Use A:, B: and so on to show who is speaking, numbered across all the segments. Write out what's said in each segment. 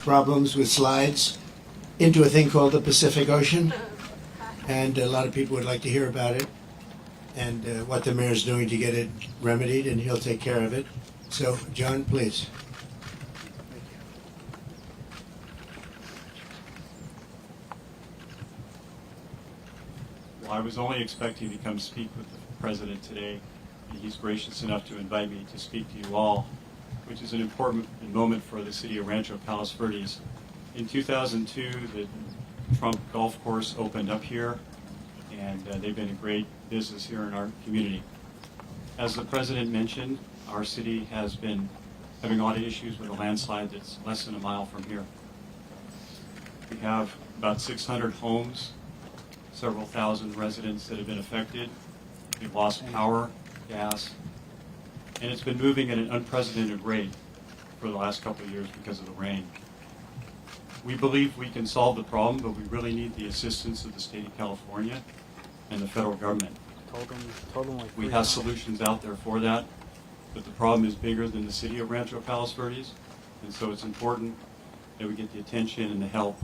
A: problems with slides into a thing called the Pacific Ocean, and a lot of people would like to hear about it and what the mayor's doing to get it remedied, and he'll take care of it. So, John, please.
B: Well, I was only expecting to come speak with the president today. He's gracious enough to invite me to speak to you all, which is an important moment for the city of Rancho Palos Verdes. In 2002, the Trump Golf Course opened up here, and they've been a great business here in our community. As the president mentioned, our city has been having a lot of issues with a landslide that's less than a mile from here. We have about 600 homes, several thousand residents that have been affected. We've lost power, gas, and it's been moving at an unprecedented rate for the last couple of years because of the rain. We believe we can solve the problem, but we really need the assistance of the state of California and the federal government. We have solutions out there for that, but the problem is bigger than the city of Rancho Palos Verdes, and so it's important that we get the attention and the help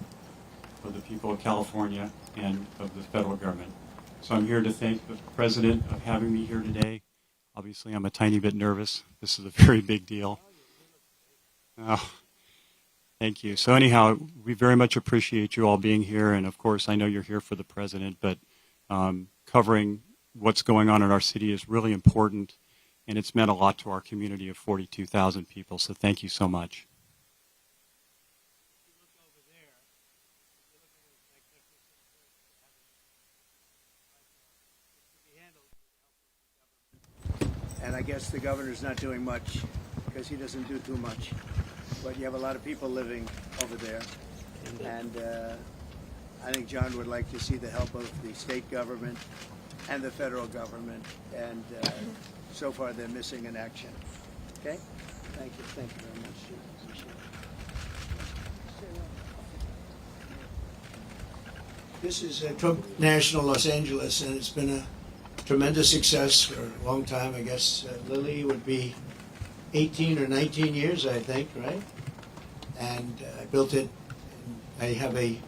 B: of the people of California and of the federal government. So I'm here to thank the president of having me here today. Obviously, I'm a tiny bit nervous. This is a very big deal. Oh, thank you. So anyhow, we very much appreciate you all being here, and of course, I know you're here for the president, but covering what's going on in our city is really important, and it's meant a lot to our community of 42,000 people, so thank you so much.
A: And I guess the governor's not doing much because he doesn't do too much. But you have a lot of people living over there. And I think John would like to see the help of the state government and the federal government. And so far they're missing in action. Okay? Thank you. Thank you very much. This is Trump National Los Angeles, and it's been a tremendous success for a long time. I guess Lily would be 18 or 19 years, I think, right? And I built it. And I have a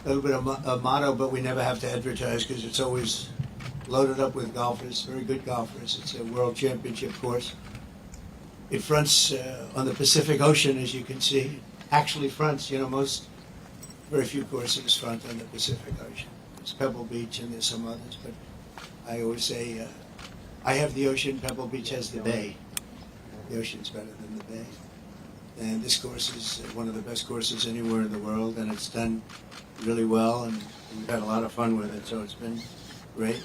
A: little bit of a motto, but we never have to advertise because it's always loaded up with golfers, very good golfers. It's a world championship course. It fronts on the Pacific Ocean, as you can see. It actually fronts, very few courses front on the Pacific Ocean. There's Pebble Beach and there's some others, but I always say, I have the ocean, Pebble Beach has the bay. The ocean's better than the bay. And this course is one of the best courses anywhere in the world, and it's done really well, and we've had a lot of fun with it, so it's been great.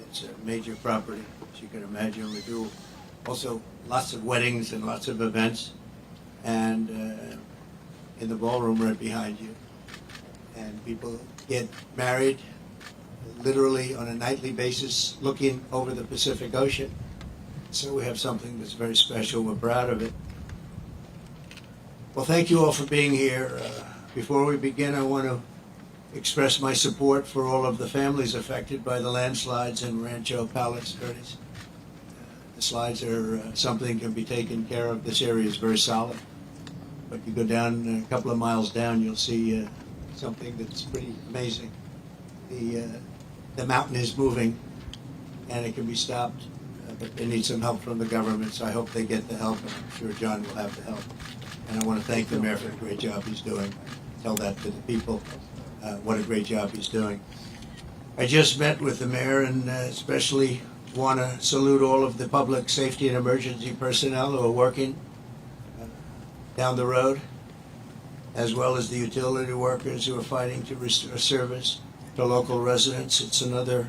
A: It's a major property, as you can imagine. We do also lots of weddings and lots of events, and in the ballroom right behind you. And people get married literally on a nightly basis looking over the Pacific Ocean. So we have something that's very special. We're proud of it. Well, thank you all for being here. Before we begin, I want to express my support for all of the families affected by the landslides in Rancho Palos Verdes. The slides are something that can be taken care of. This area is very solid. But you go down a couple of miles down, you'll see something that's pretty amazing. The mountain is moving, and it can be stopped, but they need some help from the government, so I hope they get the help, and I'm sure John will have the help. And I want to thank the mayor for the great job he's doing. Tell that to the people, what a great job he's doing. I just met with the mayor, and especially want to salute all of the public safety and emergency personnel who are working down the road, as well as the utility workers who are fighting to restore service to local residents. It's another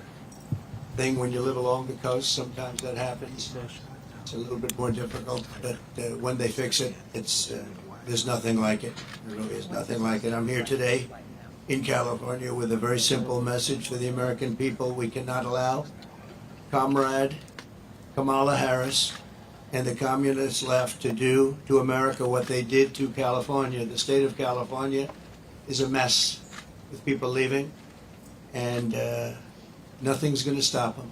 A: thing when you live along the coast. Sometimes that happens. It's a little bit more difficult, but when they fix it, there's nothing like it. There really is nothing like it. I'm here today in California with a very simple message for the American people. We cannot allow Comrade Kamala Harris and the communist left to do to America what they did to California. The state of California is a mess with people leaving, and nothing's going to stop them.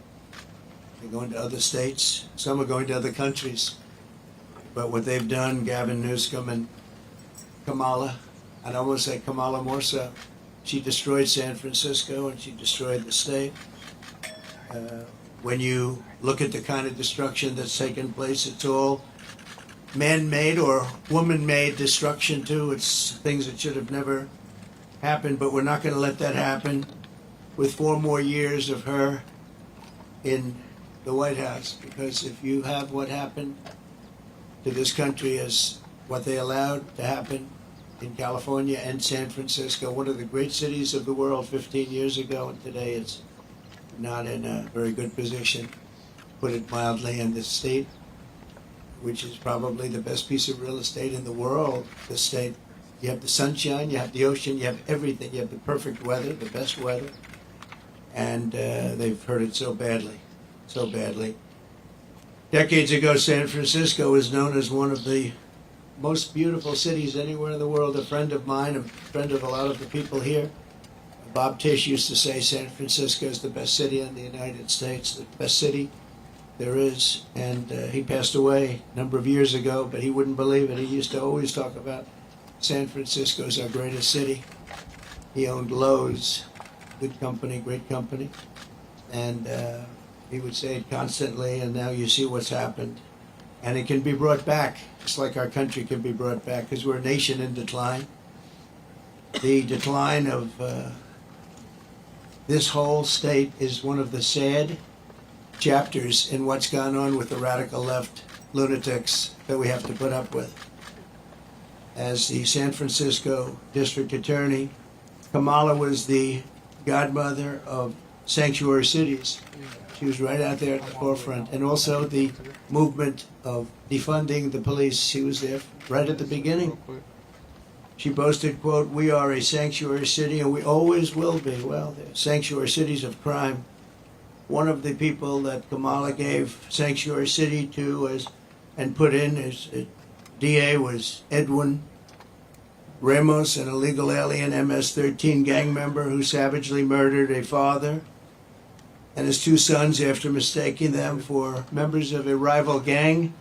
A: They're going to other states. Some are going to other countries. But what they've done, Gavin Newsom and Kamala, I'd almost say Kamala more so. She destroyed San Francisco and she destroyed the state. When you look at the kind of destruction that's taken place, it's all man-made or woman-made destruction too. It's things that should have never happened, but we're not going to let that happen with 4 more years of her in the White House, because if you have what happened to this country as what they allowed to happen in California and San Francisco, one of the great cities of the world 15 years ago, and today it's not in a very good position, put it mildly, in the state, which is probably the best piece of real estate in the world, the state. You have the sunshine, you have the ocean, you have everything, you have the perfect weather, the best weather, and they've hurt it so badly, so badly. Decades ago, San Francisco was known as one of the most beautiful cities anywhere in the world. A friend of mine, a friend of a lot of the people here, Bob Tisch, used to say San Francisco is the best city in the United States, the best city there is. And he passed away a number of years ago, but he wouldn't believe it. He used to always talk about San Francisco as our greatest city. He owned Lowe's, good company, great company. And he would say it constantly, and now you see what's happened. And it can be brought back, just like our country can be brought back, because we're a nation in decline. The decline of this whole state is one of the sad chapters in what's gone on with the radical left lunatics that we have to put up with. As the San Francisco district attorney, Kamala was the godmother of sanctuary cities. She was right out there at the forefront. And also the movement of defunding the police. She was there right at the beginning. She boasted, quote, "We are a sanctuary city and we always will be." Well, they're sanctuary cities of crime. One of the people that Kamala gave sanctuary city to and put in as DA was Edwin Ramos, an illegal alien MS-13 gang member who savagely murdered a father and his 2 sons after mistaking them for members of a rival gang.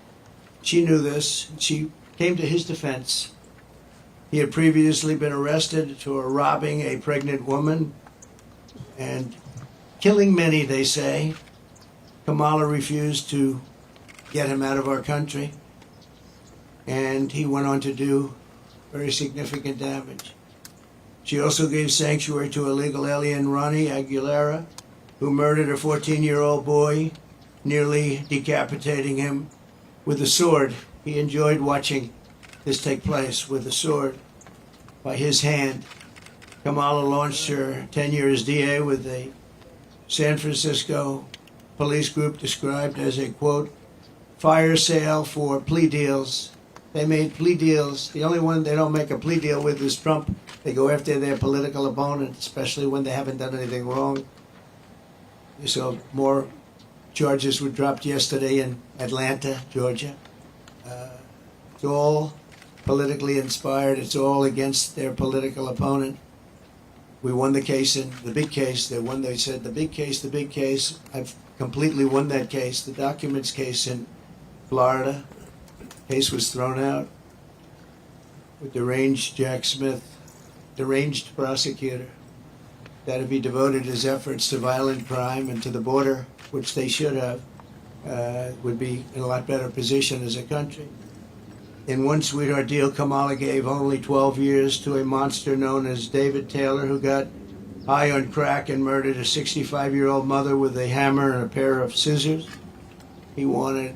A: She knew this. She came to his defense. He had previously been arrested for robbing a pregnant woman and killing many, they say. Kamala refused to get him out of our country, and he went on to do very significant damage. She also gave sanctuary to illegal alien Ronnie Aguilera, who murdered a 14-year-old boy, nearly decapitating him with a sword. He enjoyed watching this take place with a sword by his hand. Kamala launched her tenure as DA with a San Francisco police group described as a, quote, fire sale for plea deals. They made plea deals. The only one they don't make a plea deal with is Trump. They go after their political opponent, especially when they haven't done anything wrong. So more charges were dropped yesterday in Atlanta, Georgia. It's all politically inspired. It's all against their political opponent. We won the case in the big case. They said the big case. I've completely won that case. The documents case in Florida. Case was thrown out with deranged Jack Smith, deranged prosecutor, that if he devoted his efforts to violent crime and to the border, which they should have, would be in a lot better position as a country. In one sweetheart deal, Kamala gave only 12 years to a monster known as David Taylor, who got high on crack and murdered a 65-year-old mother with a hammer and a pair of scissors. He wanted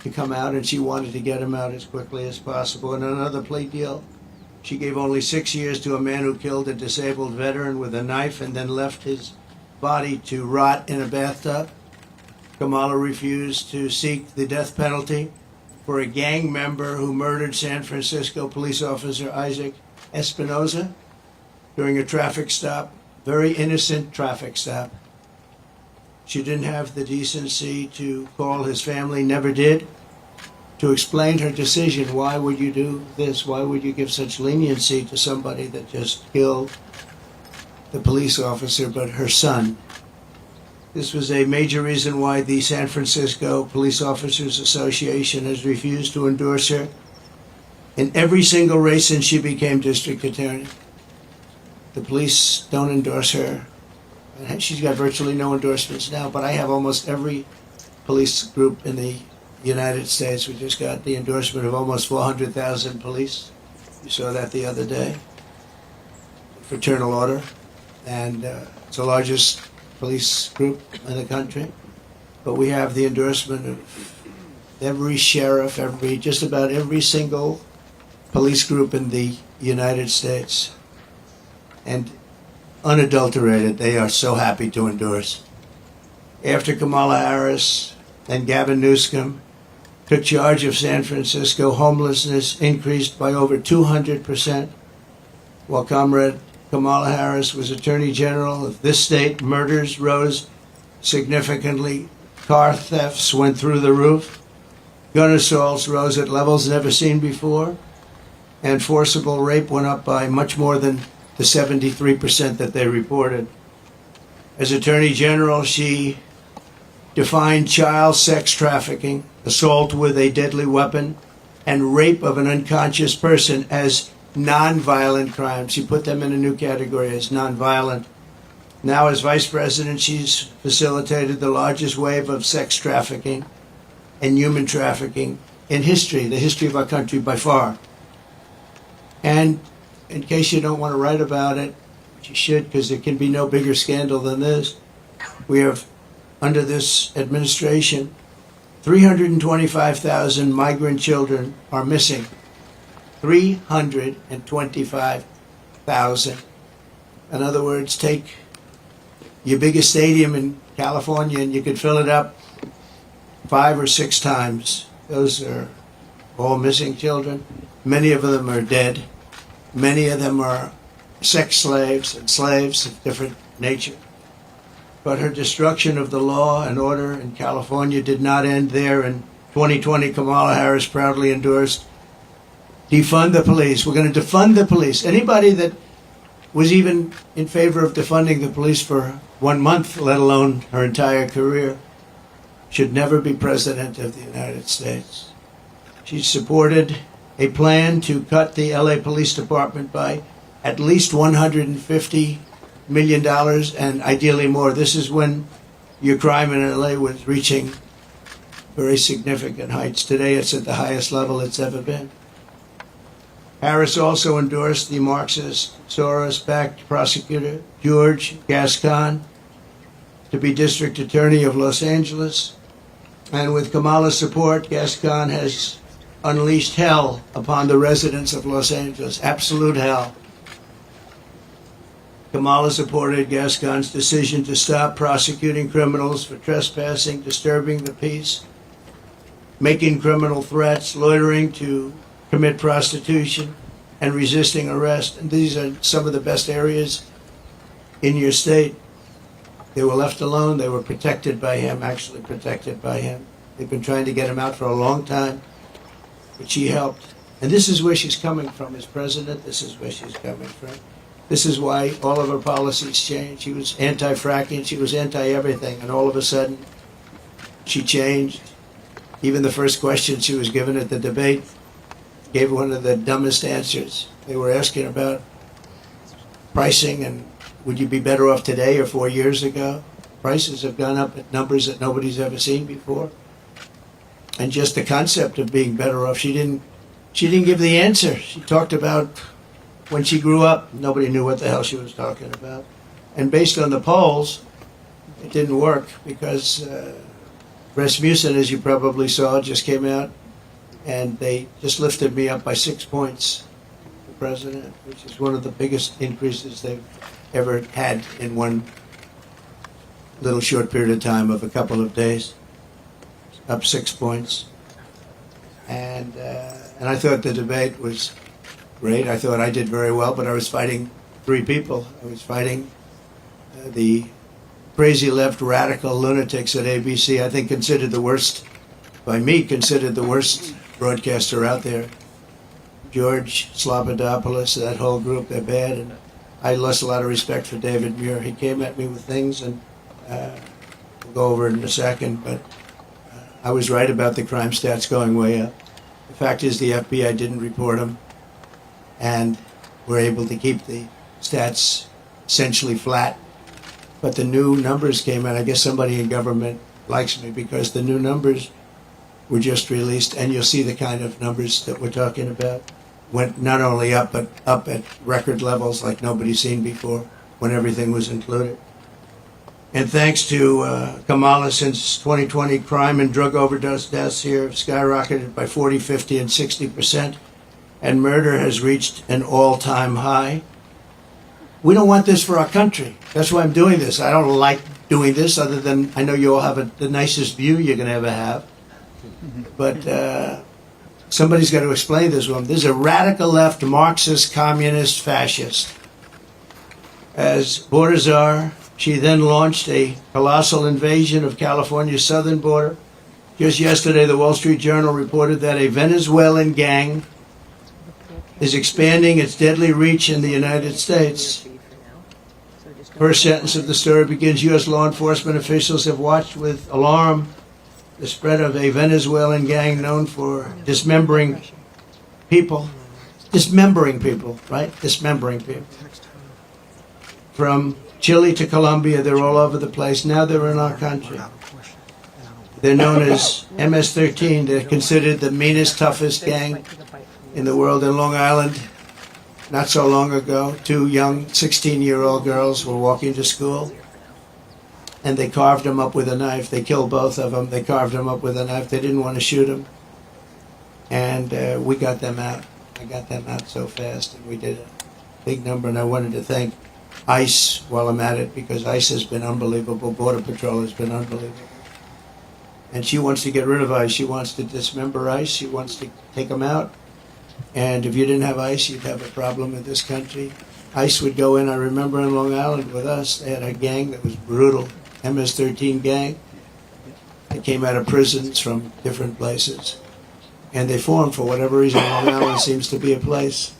A: to come out, and she wanted to get him out as quickly as possible. In another plea deal, she gave only 6 years to a man who killed a disabled veteran with a knife and then left his body to rot in a bathtub. Kamala refused to seek the death penalty for a gang member who murdered San Francisco police officer Isaac Espinoza during a traffic stop, very innocent traffic stop. She didn't have the decency to call his family, never did, to explain her decision. Why would you do this? Why would you give such leniency to somebody that just killed the police officer, but her son? This was a major reason why the San Francisco Police Officers Association has refused to endorse her in every single race since she became district attorney. The police don't endorse her. She's got virtually no endorsements now, but I have almost every police group in the United States. We just got the endorsement of almost 400,000 police. You saw that the other day. Fraternal Order. And it's the largest police group in the country. But we have the endorsement of every sheriff, just about every single police group in the United States. And unadulterated, they are so happy to endorse. After Kamala Harris and Gavin Newsom took charge of San Francisco, homelessness increased by over 200%. While Comrade Kamala Harris was Attorney General of this state, murders rose significantly. Car thefts went through the roof. Gun assaults rose at levels never seen before. And forcible rape went up by much more than the 73% that they reported. As Attorney General, she defined child sex trafficking, assault with a deadly weapon, and rape of an unconscious person as nonviolent crimes. She put them in a new category as nonviolent. Now, as Vice President, she's facilitated the largest wave of sex trafficking and human trafficking in history, the history of our country by far. And in case you don't want to write about it, which you should, because there can be no bigger scandal than this, we have, under this administration, 325,000 migrant children are missing. 325,000. In other words, take your biggest stadium in California and you could fill it up 5 or 6 times. Those are all missing children. Many of them are dead. Many of them are sex slaves and slaves of different nature. But her destruction of the law and order in California did not end there. In 2020, Kamala Harris proudly endorsed defund the police. We're going to defund the police. Anybody that was even in favor of defunding the police for 1 month, let alone her entire career, should never be president of the United States. She supported a plan to cut the LA Police Department by at least $150 million and ideally more. This is when your crime in LA was reaching very significant heights. Today it's at the highest level it's ever been. Harris also endorsed the Marxist, Soros-backed prosecutor George Gascon to be district attorney of Los Angeles. And with Kamala's support, Gascon has unleashed hell upon the residents of Los Angeles, absolute hell. Kamala supported Gascon's decision to stop prosecuting criminals for trespassing, disturbing the peace, making criminal threats, loitering to commit prostitution, and resisting arrest. And these are some of the best areas in your state. They were left alone. They were protected by him, actually protected by him. They've been trying to get him out for a long time, but she helped. And this is where she's coming from as president. This is where she's coming from. This is why all of her policies changed. She was anti-fracking. She was anti-everything. And all of a sudden, she changed. Even the first question she was given at the debate gave one of the dumbest answers. They were asking about pricing and would you be better off today or 4 years ago? Prices have gone up at numbers that nobody's ever seen before. And just the concept of being better off, she didn't give the answer. She talked about when she grew up, nobody knew what the hell she was talking about. And based on the polls, it didn't work because Rasmussen, as you probably saw, just came out and they just lifted me up by 6 points, the president, which is one of the biggest increases they've ever had in one little short period of time of a couple of days, up 6 points. And I thought the debate was great. I thought I did very well, but I was fighting 3 people. I was fighting the crazy left radical lunatics at ABC, I think considered the worst, by me, considered the worst broadcaster out there. George Slobodanopoulos, that whole group, they're bad. And I lost a lot of respect for David Muir. He came at me with things, and we'll go over it in a second, but I was right about the crime stats going way up. The fact is the FBI didn't report them, and we're able to keep the stats essentially flat. But the new numbers came out. I guess somebody in government likes me because the new numbers were just released, and you'll see the kind of numbers that we're talking about. Went not only up, but up at record levels like nobody's seen before when everything was included. And thanks to Kamala, since 2020, crime and drug overdose deaths here have skyrocketed by 40, 50, and 60%, and murder has reached an all-time high. We don't want this for our country. That's why I'm doing this. I don't like doing this, other than I know you all have the nicest view you're going to ever have. But somebody's got to explain this one. This is a radical left, Marxist, communist, fascist. As border czar, she then launched a colossal invasion of California's southern border. Just yesterday, the Wall Street Journal reported that a Venezuelan gang is expanding its deadly reach in the United States. First sentence of the story begins, U.S. law enforcement officials have watched with alarm the spread of a Venezuelan gang known for dismembering people. Dismembering people, right? Dismembering people. From Chile to Colombia, they're all over the place. Now they're in our country. They're known as MS-13. They're considered the meanest, toughest gang in the world. In Long Island, not so long ago, two young 16-year-old girls were walking to school, and they carved them up with a knife. They killed both of them. They carved them up with a knife. They didn't want to shoot them. And we got them out. I got them out so fast, and we did a big number. And I wanted to thank ICE while I'm at it, because ICE has been unbelievable. Border Patrol has been unbelievable. And she wants to get rid of ICE. She wants to dismember ICE. She wants to take them out. And if you didn't have ICE, you'd have a problem in this country. ICE would go in. I remember in Long Island with us, they had a gang that was brutal, MS-13 gang. They came out of prisons from different places. And they formed, for whatever reason, Long Island seems to be a place.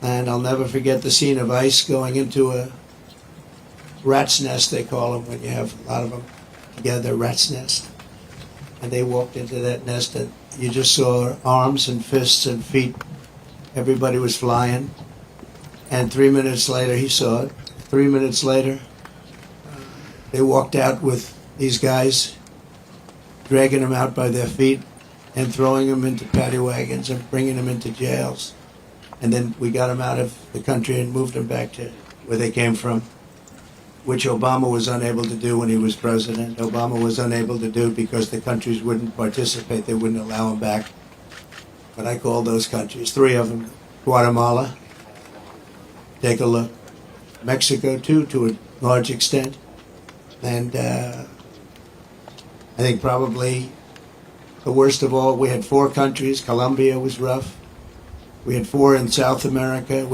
A: And I'll never forget the scene of ICE going into a rat's nest, they call them, when you have a lot of them together, rat's nest. And they walked into that nest, and you just saw arms and fists and feet. Everybody was flying. And 3 minutes later, he saw it. 3 minutes later, they walked out with these guys, dragging them out by their feet and throwing them into paddy wagons and bringing them into jails. And then we got them out of the country and moved them back to where they came from, which Obama was unable to do when he was president. Obama was unable to do because the countries wouldn't participate. They wouldn't allow him back. But I called those countries, three of them. Guatemala, take a look. Mexico, too, to a large extent. And I think probably the worst of all, we had four countries. Colombia was rough. We had four in South America.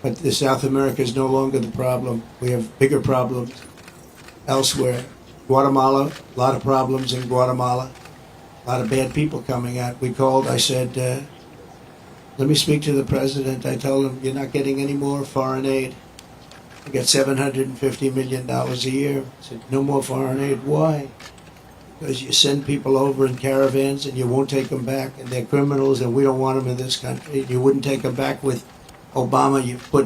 A: But the South America is no longer the problem. We have bigger problems elsewhere. Guatemala, a lot of problems in Guatemala. A lot of bad people coming out. We called, I said, let me speak to the president. I told him, you're not getting any more foreign aid. We get $750 million a year. I said, no more foreign aid. Why? Because you send people over in caravans and you won't take them back, and they're criminals, and we don't want them in this country. You wouldn't take them back with Obama.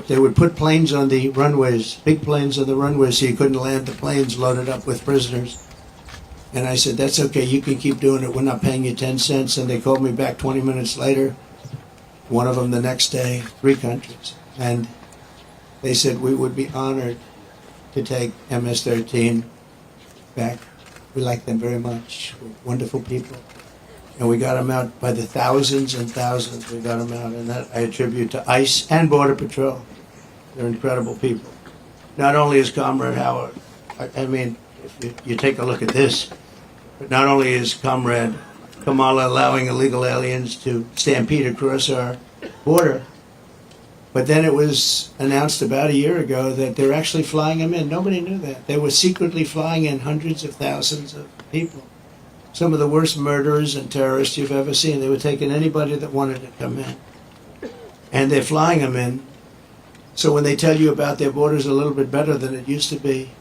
A: They would put planes on the runways, big planes on the runways, so you couldn't land the planes loaded up with prisoners. And I said, that's okay, you can keep doing it. We're not paying you 10 cents. And they called me back 20 minutes later, one of them the next day, three countries. And they said we would be honored to take MS-13 back. We like them very much. We're wonderful people. And we got them out by the thousands and thousands. We got them out, and that I attribute to ICE and Border Patrol. They're incredible people. Not only is Comrade Howard, I mean, if you take a look at this, but not only is Comrade Kamala allowing illegal aliens to stampede across our border, but then it was announced about a year ago that they're actually flying them in. Nobody knew that. They were secretly flying in hundreds of thousands of people. Some of the worst murderers and terrorists you've ever seen. They were taking anybody that wanted to come in. And they're flying them in. So when they tell you about their borders a little bit better than it used to be,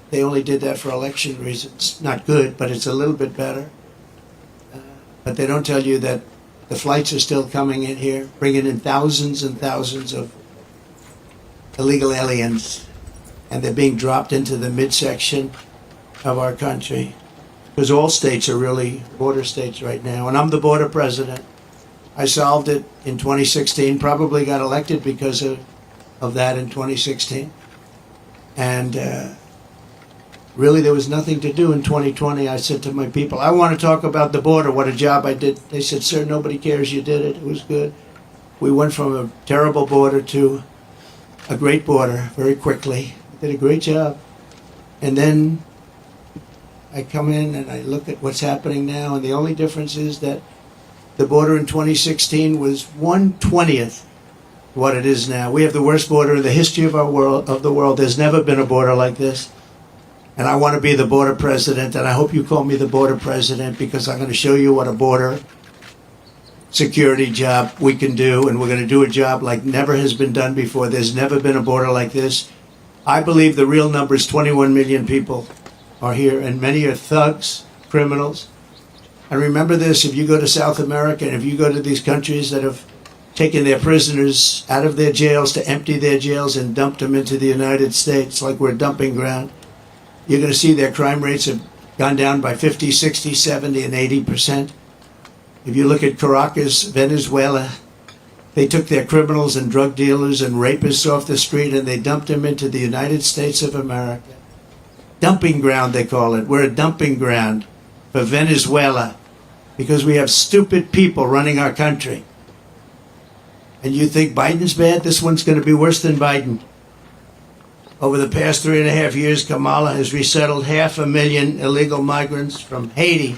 A: they only did that for election reasons. Not good, but it's a little bit better. But they don't tell you that The flights are still coming in here, bringing in thousands and thousands of illegal aliens, and they're being dropped into the midsection of our country, because all states are really border states right now. And I'm the border president. I solved it in 2016, probably got elected because of that in 2016. And really, there was nothing to do in 2020. I said to my people, I want to talk about the border, what a job I did. They said, sir, nobody cares you did it. It was good. We went from a terrible border to a great border very quickly. I did a great job. And then I come in and I look at what's happening now, and the only difference is that the border in 2016 was 1/20th what it is now. We have the worst border in the history of the world. There's never been a border like this. And I want to be the border president, and I hope you call me the border president, because I'm going to show you what a border security job we can do, and we're going to do a job like never has been done before. There's never been a border like this. I believe the real number is 21 million people are here, and many are thugs, criminals. And remember this, if you go to South America, and if you go to these countries that have taken their prisoners out of their jails to empty their jails and dumped them into the United States like we're a dumping ground, you're going to see their crime rates have gone down by 50, 60, 70, and 80%. If you look at Caracas, Venezuela, they took their criminals and drug dealers and rapists off the street and they dumped them into the United States of America. Dumping ground, they call it. We're a dumping ground for Venezuela because we have stupid people running our country. And you think Biden's bad? This one's going to be worse than Biden. Over the past 3.5 years, Kamala has resettled 500,000 illegal migrants from Haiti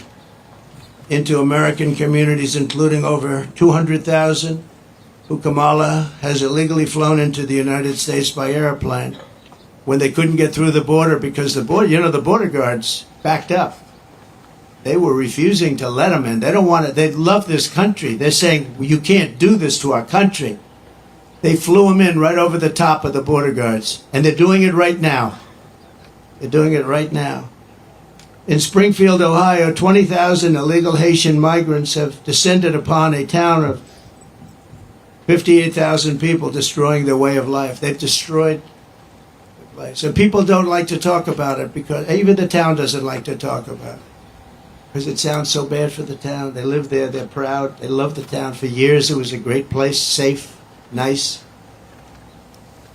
A: into American communities, including over 200,000 who Kamala has illegally flown into the United States by airplane when they couldn't get through the border because the border guards backed up. They were refusing to let them in. They don't want it. They love this country. They're saying, well, you can't do this to our country. They flew them in right over the top of the border guards. And they're doing it right now. They're doing it right now. In Springfield, Ohio, 20,000 illegal Haitian migrants have descended upon a town of 58,000 people, destroying their way of life. They've destroyed the place. And people don't like to talk about it because even the town doesn't like to talk about it because it sounds so bad for the town. They live there. They're proud. They love the town. For years, it was a great place, safe, nice.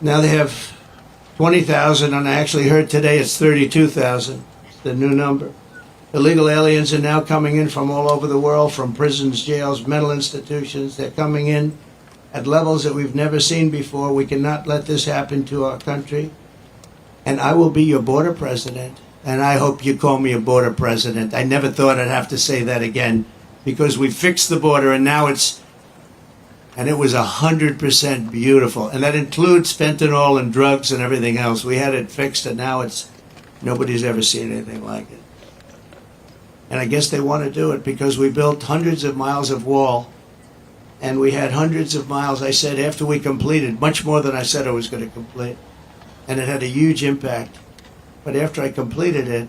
A: Now they have 20,000, and I actually heard today it's 32,000. It's the new number. Illegal aliens are now coming in from all over the world, from prisons, jails, mental institutions. They're coming in at levels that we've never seen before. We cannot let this happen to our country. And I will be your border president, and I hope you call me a border president. I never thought I'd have to say that again because we fixed the border, and now it was 100% beautiful. And that includes fentanyl and drugs and everything else. We had it fixed, and now nobody's ever seen anything like it. And I guess they want to do it because we built hundreds of miles of wall, and we had hundreds of miles, I said, after we completed, much more than I said I was going to complete. And it had a huge impact. But after I completed it,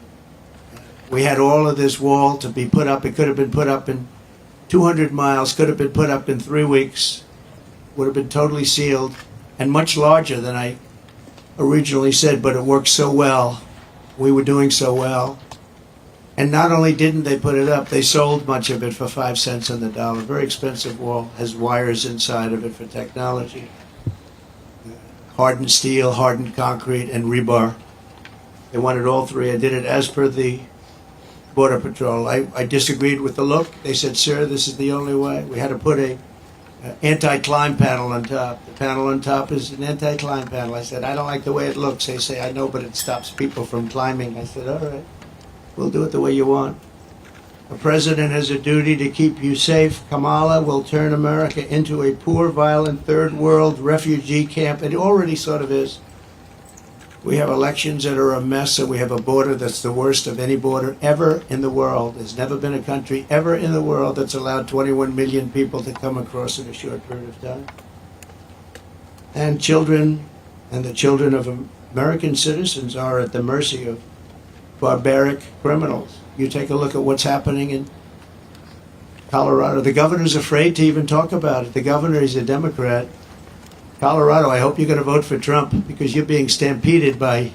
A: we had all of this wall to be put up. It could have been put up in 200 miles, could have been put up in 3 weeks, would have been totally sealed, and much larger than I originally said, but it worked so well. We were doing so well. And not only didn't they put it up, they sold much of it for 5 cents on the dollar. Very expensive wall, has wires inside of it for technology. Hardened steel, hardened concrete, and rebar. They wanted all three. I did it as per the Border Patrol. I disagreed with the look. They said, sir, this is the only way. We had to put a anti-climb panel on top. The panel on top is an anti-climb panel. I said, I don't like the way it looks. They say, I know, but it stops people from climbing. I said, all right, we'll do it the way you want. A president has a duty to keep you safe. Kamala will turn America into a poor, violent, third world refugee camp. It already sort of is. We have elections that are a mess, and we have a border that's the worst of any border ever in the world. There's never been a country ever in the world that's allowed 21 million people to come across in a short period of time. And children, and the children of American citizens are at the mercy of barbaric criminals. You take a look at what's happening in Colorado. The governor's afraid to even talk about it. The governor is a Democrat. Colorado, I hope you're going to vote for Trump because you're being stampeded by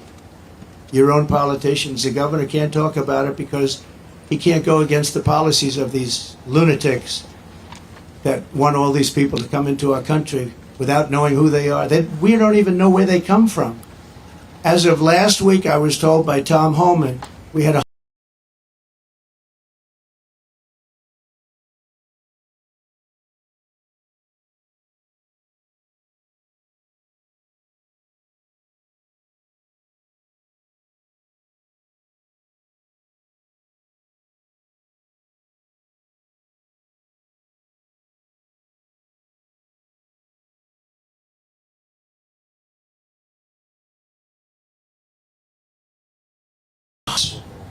A: your own politicians. The governor can't talk about it because he can't go against the policies of these lunatics that want all these people to come into our country without knowing who they are. We don't even know where they come from. As of last week, I was told by Tom Homan, we had a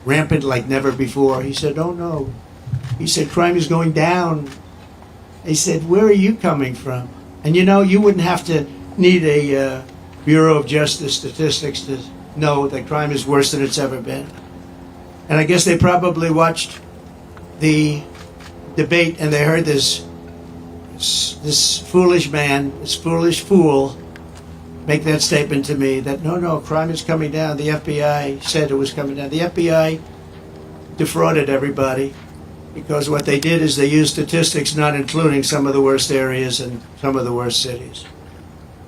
A: rampant like never before. He said, oh no. He said, crime is going down. He said, where are you coming from? And you know, you wouldn't have to need a Bureau of Justice statistics to know that crime is worse than it's ever been. And I guess they probably watched the debate and they heard this foolish man, this foolish fool make that statement to me that no, crime is coming down. The FBI said it was coming down. The FBI defrauded everybody because what they did is they used statistics not including some of the worst areas and some of the worst cities.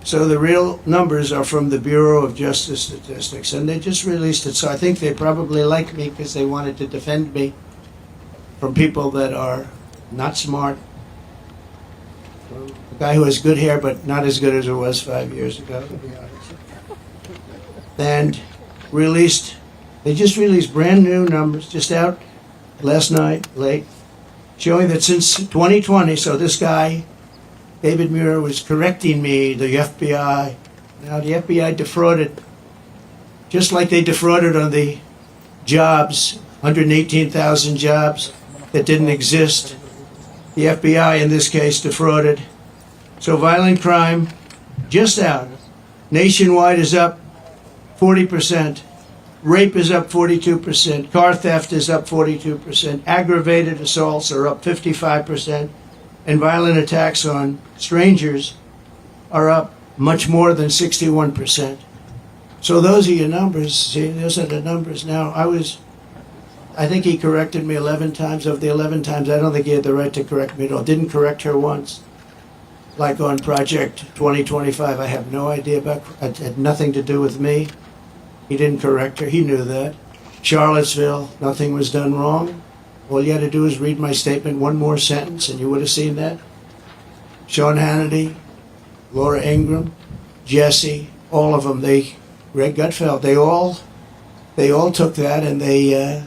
A: So the real numbers are from the Bureau of Justice Statistics, and they just released it. So I think they probably like me because they wanted to defend me from people that are not smart. A guy who has good hair, but not as good as it was 5 years ago, to be honest. And they just released brand new numbers, just out last night, late, showing that since 2020, so this guy, David Muir, was correcting me, the FBI. Now the FBI defrauded, just like they defrauded on the jobs, 118,000 jobs that didn't exist. The FBI, in this case, defrauded. So violent crime, just out, nationwide is up 40%. Rape is up 42%. Car theft is up 42%. Aggravated assaults are up 55%. And violent attacks on strangers are up much more than 61%. So those are your numbers. See, those are the numbers. Now, I think he corrected me 11 times. Of the 11 times, I don't think he had the right to correct me at all. Didn't correct her once. Like on Project 2025, I have no idea about, it had nothing to do with me. He didn't correct her, he knew that. Charlottesville, nothing was done wrong. All you had to do is read my statement, one more sentence, and you would have seen that. Sean Hannity, Laura Ingraham, Jesse, all of them, Greg Gutfeld, they all took that and they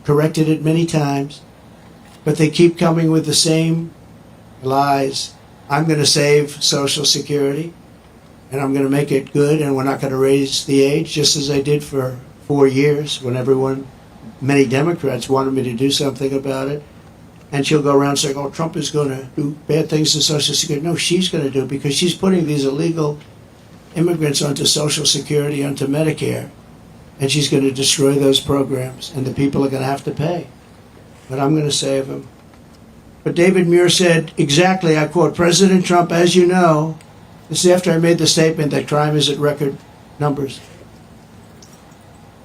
A: corrected it many times, but they keep coming with the same lies. I'm going to save Social Security, and I'm going to make it good, and we're not going to raise the age, just as I did for 4 years when many Democrats wanted me to do something about it. And she'll go around saying, oh, Trump is going to do bad things to Social Security. No, she's going to do it because she's putting these illegal immigrants onto Social Security, onto Medicare, and she's going to destroy those programs, and the people are going to have to pay. But I'm going to save them. But David Muir said exactly, I quote, President Trump, as you know, this is after I made the statement that crime is at record numbers.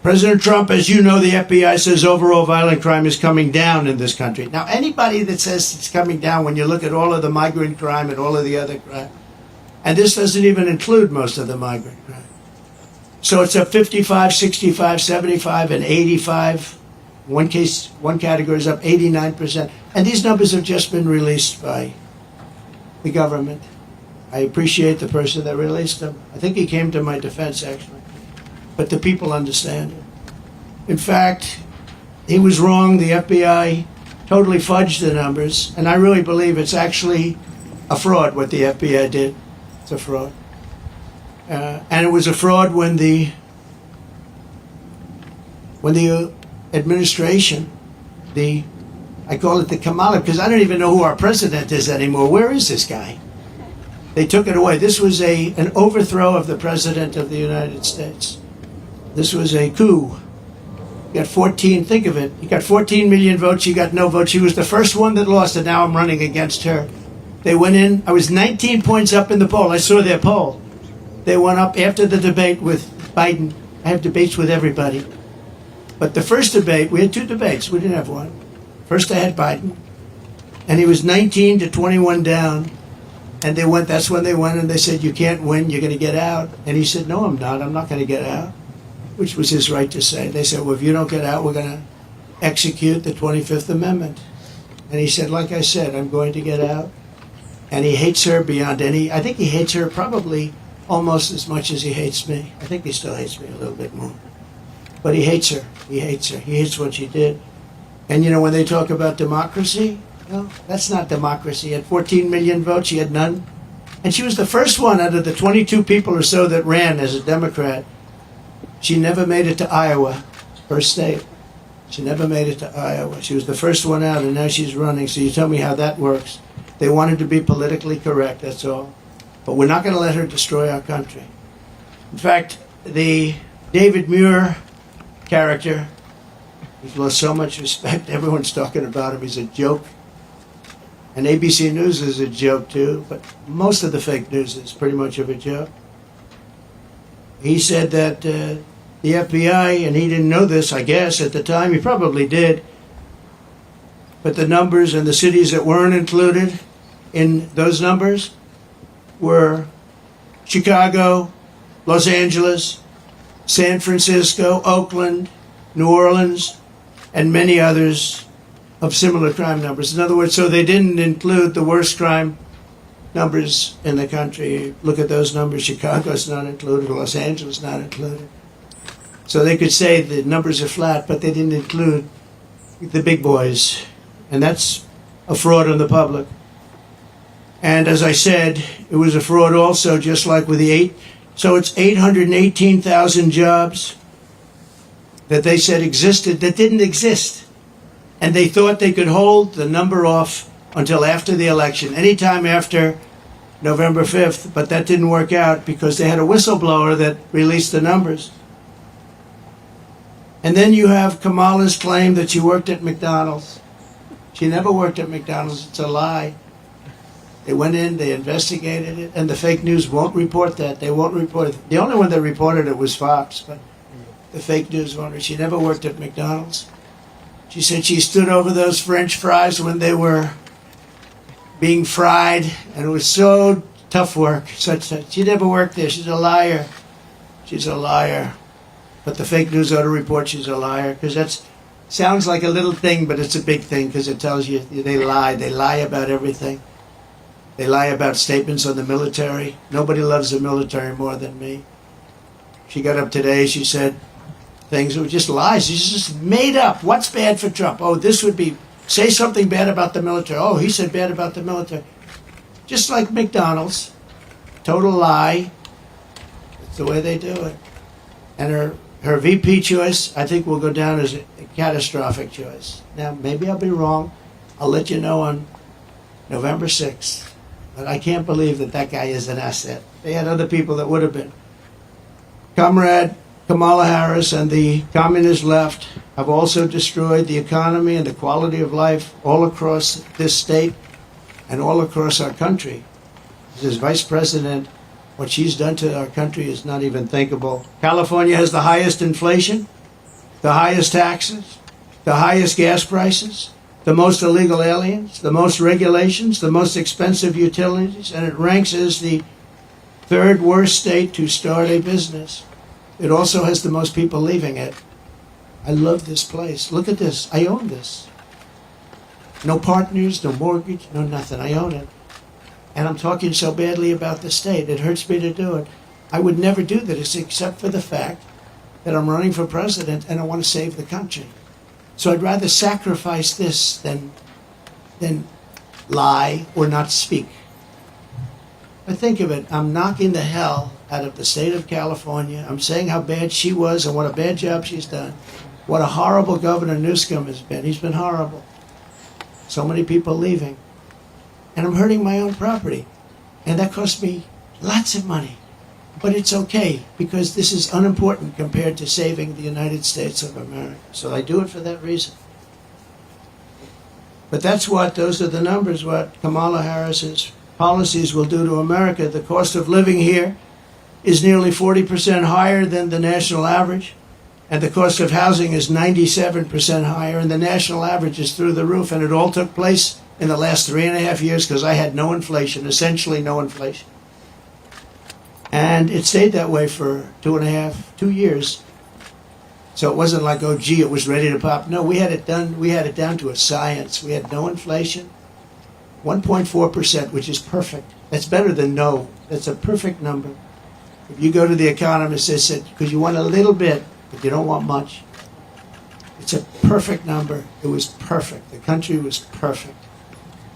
A: President Trump, as you know, the FBI says overall violent crime is coming down in this country. Now, anybody that says it's coming down when you look at all of the migrant crime and all of the other crime, and this doesn't even include most of the migrant crime. So it's up 55, 65, 75, and 85. One category is up 89%. And these numbers have just been released by the government. I appreciate the person that released them. I think he came to my defense, actually. But the people understand it. In fact, he was wrong. The FBI totally fudged the numbers. And I really believe it's actually a fraud what the FBI did. It's a fraud. And it was a fraud when the administration, I call it the Kamala, because I don't even know who our president is anymore. Where is this guy? They took it away. This was an overthrow of the president of the United States. This was a coup. Got 14, think of it. You got 14 million votes, she got no votes. She was the first one that lost, and now I'm running against her. They went in, I was 19 points up in the poll. I saw their poll. They went up after the debate with Biden. I have debates with everybody. But the first debate, we had 2 debates, we didn't have one. First I had Biden, and he was 19 to 21 down. And they went, that's when they went and they said, you can't win, you're going to get out. And he said, no, I'm not going to get out, which was his right to say. They said, well, if you don't get out, we're going to execute the 25th Amendment. And he said, like I said, I'm going to get out. And he hates her beyond any, I think he hates her probably almost as much as he hates me. I think he still hates me a little bit more. But he hates her. He hates her. He hates what she did. And you know, when they talk about democracy, no, that's not democracy. At 14 million votes, she had none. And she was the first one out of the 22 people or so that ran as a Democrat. She never made it to Iowa, her state. She never made it to Iowa. She was the first one out, and now she's running. So you tell me how that works. They wanted to be politically correct, that's all. But we're not going to let her destroy our country. In fact, the David Muir character, he's lost so much respect. Everyone's talking about him. He's a joke. And ABC News is a joke too, but most of the fake news is pretty much of a joke. He said that the FBI, and he didn't know this, I guess, at the time, he probably did, but the numbers and the cities that weren't included in those numbers were Chicago, Los Angeles, San Francisco, Oakland, New Orleans, and many others of similar crime numbers. In other words, so they didn't include the worst crime numbers in the country. Look at those numbers. Chicago's not included. Los Angeles not included. So they could say the numbers are flat, but they didn't include the big boys. And that's a fraud on the public. And as I said, it was a fraud also, just like with the so it's 818,000 jobs that they said existed that didn't exist. And they thought they could hold the number off until after the election, anytime after November 5th, but that didn't work out because they had a whistleblower that released the numbers. And then you have Kamala's claim that she worked at McDonald's. She never worked at McDonald's. It's a lie. They went in, they investigated it, and the fake news won't report that. They won't report it. The only one that reported it was Fox, but the fake news won't. She never worked at McDonald's. She said she stood over those French fries when they were being fried, and it was so tough work. She never worked there. She's a liar. She's a liar. But the fake news ought to report she's a liar, because that sounds like a little thing, but it's a big thing, because it tells you they lie. They lie about everything. They lie about statements on the military. Nobody loves the military more than me. She got up today, she said things that were just lies. She's just made up. What's bad for Trump? Oh, this would be, say something bad about the military. Oh, he said bad about the military. Just like McDonald's. Total lie. That's the way they do it. And her VP choice, I think, will go down as a catastrophic choice. Now, maybe I'll be wrong. I'll let you know on November 6th. But I can't believe that that guy is an asset. They had other people that would have been. Comrade Kamala Harris and the communist left have also destroyed the economy and the quality of life all across this state and all across our country. As vice president, what she's done to our country is not even thinkable. California has the highest inflation, the highest taxes, the highest gas prices, the most illegal aliens, the most regulations, the most expensive utilities, and it ranks as the third worst state to start a business. It also has the most people leaving it. I love this place. Look at this. I own this. No partners, no mortgage, no nothing. I own it. And I'm talking so badly about the state. It hurts me to do it. I would never do this except for the fact that I'm running for president and I want to save the country. So I'd rather sacrifice this than lie or not speak. But think of it. I'm knocking the hell out of the state of California. I'm saying how bad she was and what a bad job she's done. What a horrible Governor Newsom has been. He's been horrible. So many people leaving. And I'm hurting my own property. And that cost me lots of money. But it's okay, because this is unimportant compared to saving the United States of America. So I do it for that reason. But those are the numbers, what Kamala Harris's policies will do to America. The cost of living here is nearly 40% higher than the national average, and the cost of housing is 97% higher, and the national average is through the roof. And it all took place in the last 3.5 years because I had no inflation, essentially no inflation. And it stayed that way for 2 years. So it wasn't like, oh, gee, it was ready to pop. No, we had it done. We had it down to a science. We had no inflation, 1.4%, which is perfect. That's better than no. That's a perfect number. If you go to the economist, they said, because you want a little bit, but you don't want much. It's a perfect number. It was perfect. The country was perfect.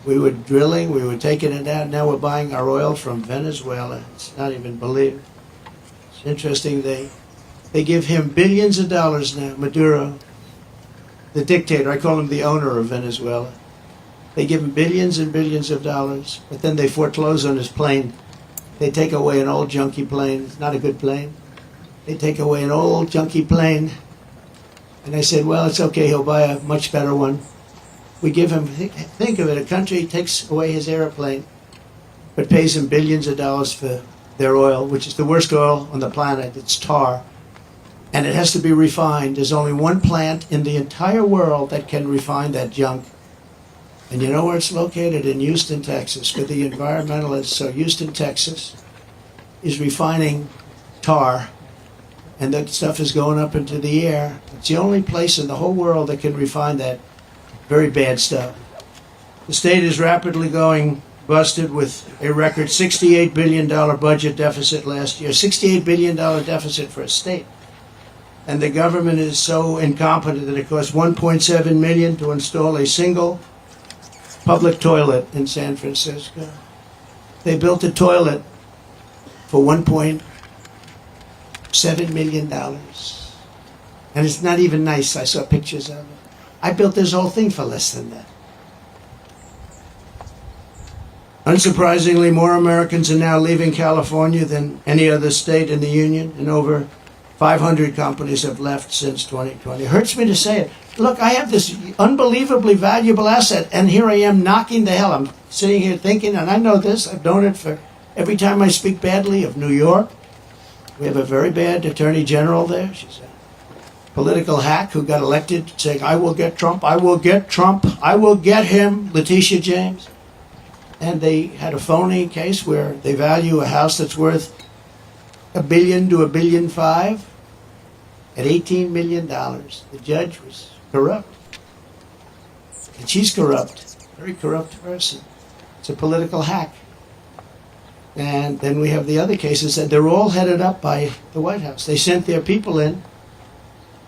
A: We were drilling. We were taking it out. Now we're buying our oil from Venezuela. It's not even believable. It's interesting. They give him billions of dollars now, Maduro, the dictator. I call him the owner of Venezuela. They give him billions and billions of dollars, but then they foreclose on his plane. They take away an old junky plane. It's not a good plane. They take away an old junky plane. And I said, well, it's okay. He'll buy a much better one. We give him, think of it, a country takes away his airplane, but pays him billions of dollars for their oil, which is the worst oil on the planet. It's tar. And it has to be refined. There's only one plant in the entire world that can refine that junk. And you know where it's located? In Houston, Texas, for the environmentalists. So Houston, Texas is refining tar, and that stuff is going up into the air. It's the only place in the whole world that can refine that very bad stuff. The state is rapidly going busted with a record $68 billion budget deficit last year. $68 billion deficit for a state. And the government is so incompetent that it costs $1.7 million to install a single public toilet in San Francisco. They built a toilet for $1.7 million. And it's not even nice. I saw pictures of it. I built this whole thing for less than that. Unsurprisingly, more Americans are now leaving California than any other state in the union, and over 500 companies have left since 2020. It hurts me to say it. Look, I have this unbelievably valuable asset, and here I am knocking the hell. I'm sitting here thinking, and I know this, I've known it for every time I speak badly of New York. We have a very bad attorney general there. She's a political hack who got elected saying, I will get Trump, I will get Trump, I will get him, Letitia James. And they had a phony case where they value a house that's worth $1 billion to $1.5 billion at $18 million. The judge was corrupt. And she's corrupt. Very corrupt person. It's a political hack. And then we have the other cases, and they're all headed up by the White House. They sent their people in,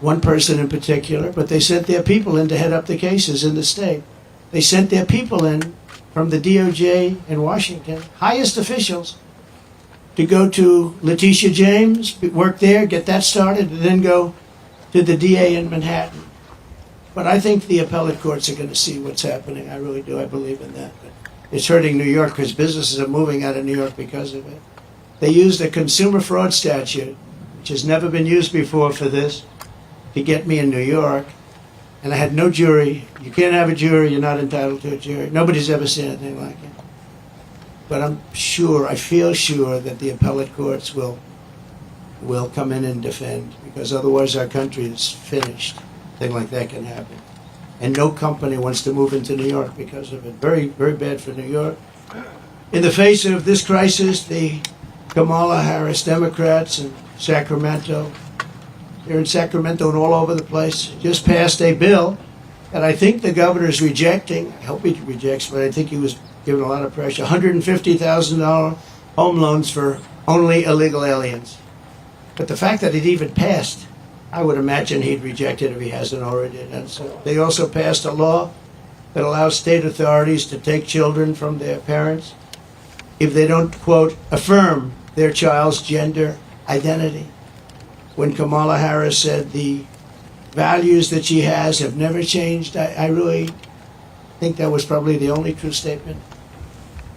A: one person in particular, but they sent their people in to head up the cases in the state. They sent their people in from the DOJ in Washington, highest officials, to go to Letitia James, work there, get that started, and then go to the DA in Manhattan. But I think the appellate courts are going to see what's happening. I really do. I believe in that. But it's hurting New York because businesses are moving out of New York because of it. They used a consumer fraud statute, which has never been used before for this, to get me in New York. And I had no jury. You can't have a jury. You're not entitled to a jury. Nobody's ever seen anything like it. But I'm sure, I feel sure that the appellate courts will come in and defend, because otherwise our country is finished. A thing like that can happen. And no company wants to move into New York because of it. Very, very bad for New York. In the face of this crisis, the Kamala Harris Democrats in Sacramento, they're in Sacramento and all over the place, just passed a bill that I think the governor is rejecting. I hope he rejects, but I think he was given a lot of pressure. $150,000 home loans for only illegal aliens. But the fact that it even passed, I would imagine he'd reject it if he hasn't already done so. They also passed a law that allows state authorities to take children from their parents if they don't, quote, affirm their child's gender identity. When Kamala Harris said the values that she has have never changed, I really think that was probably the only true statement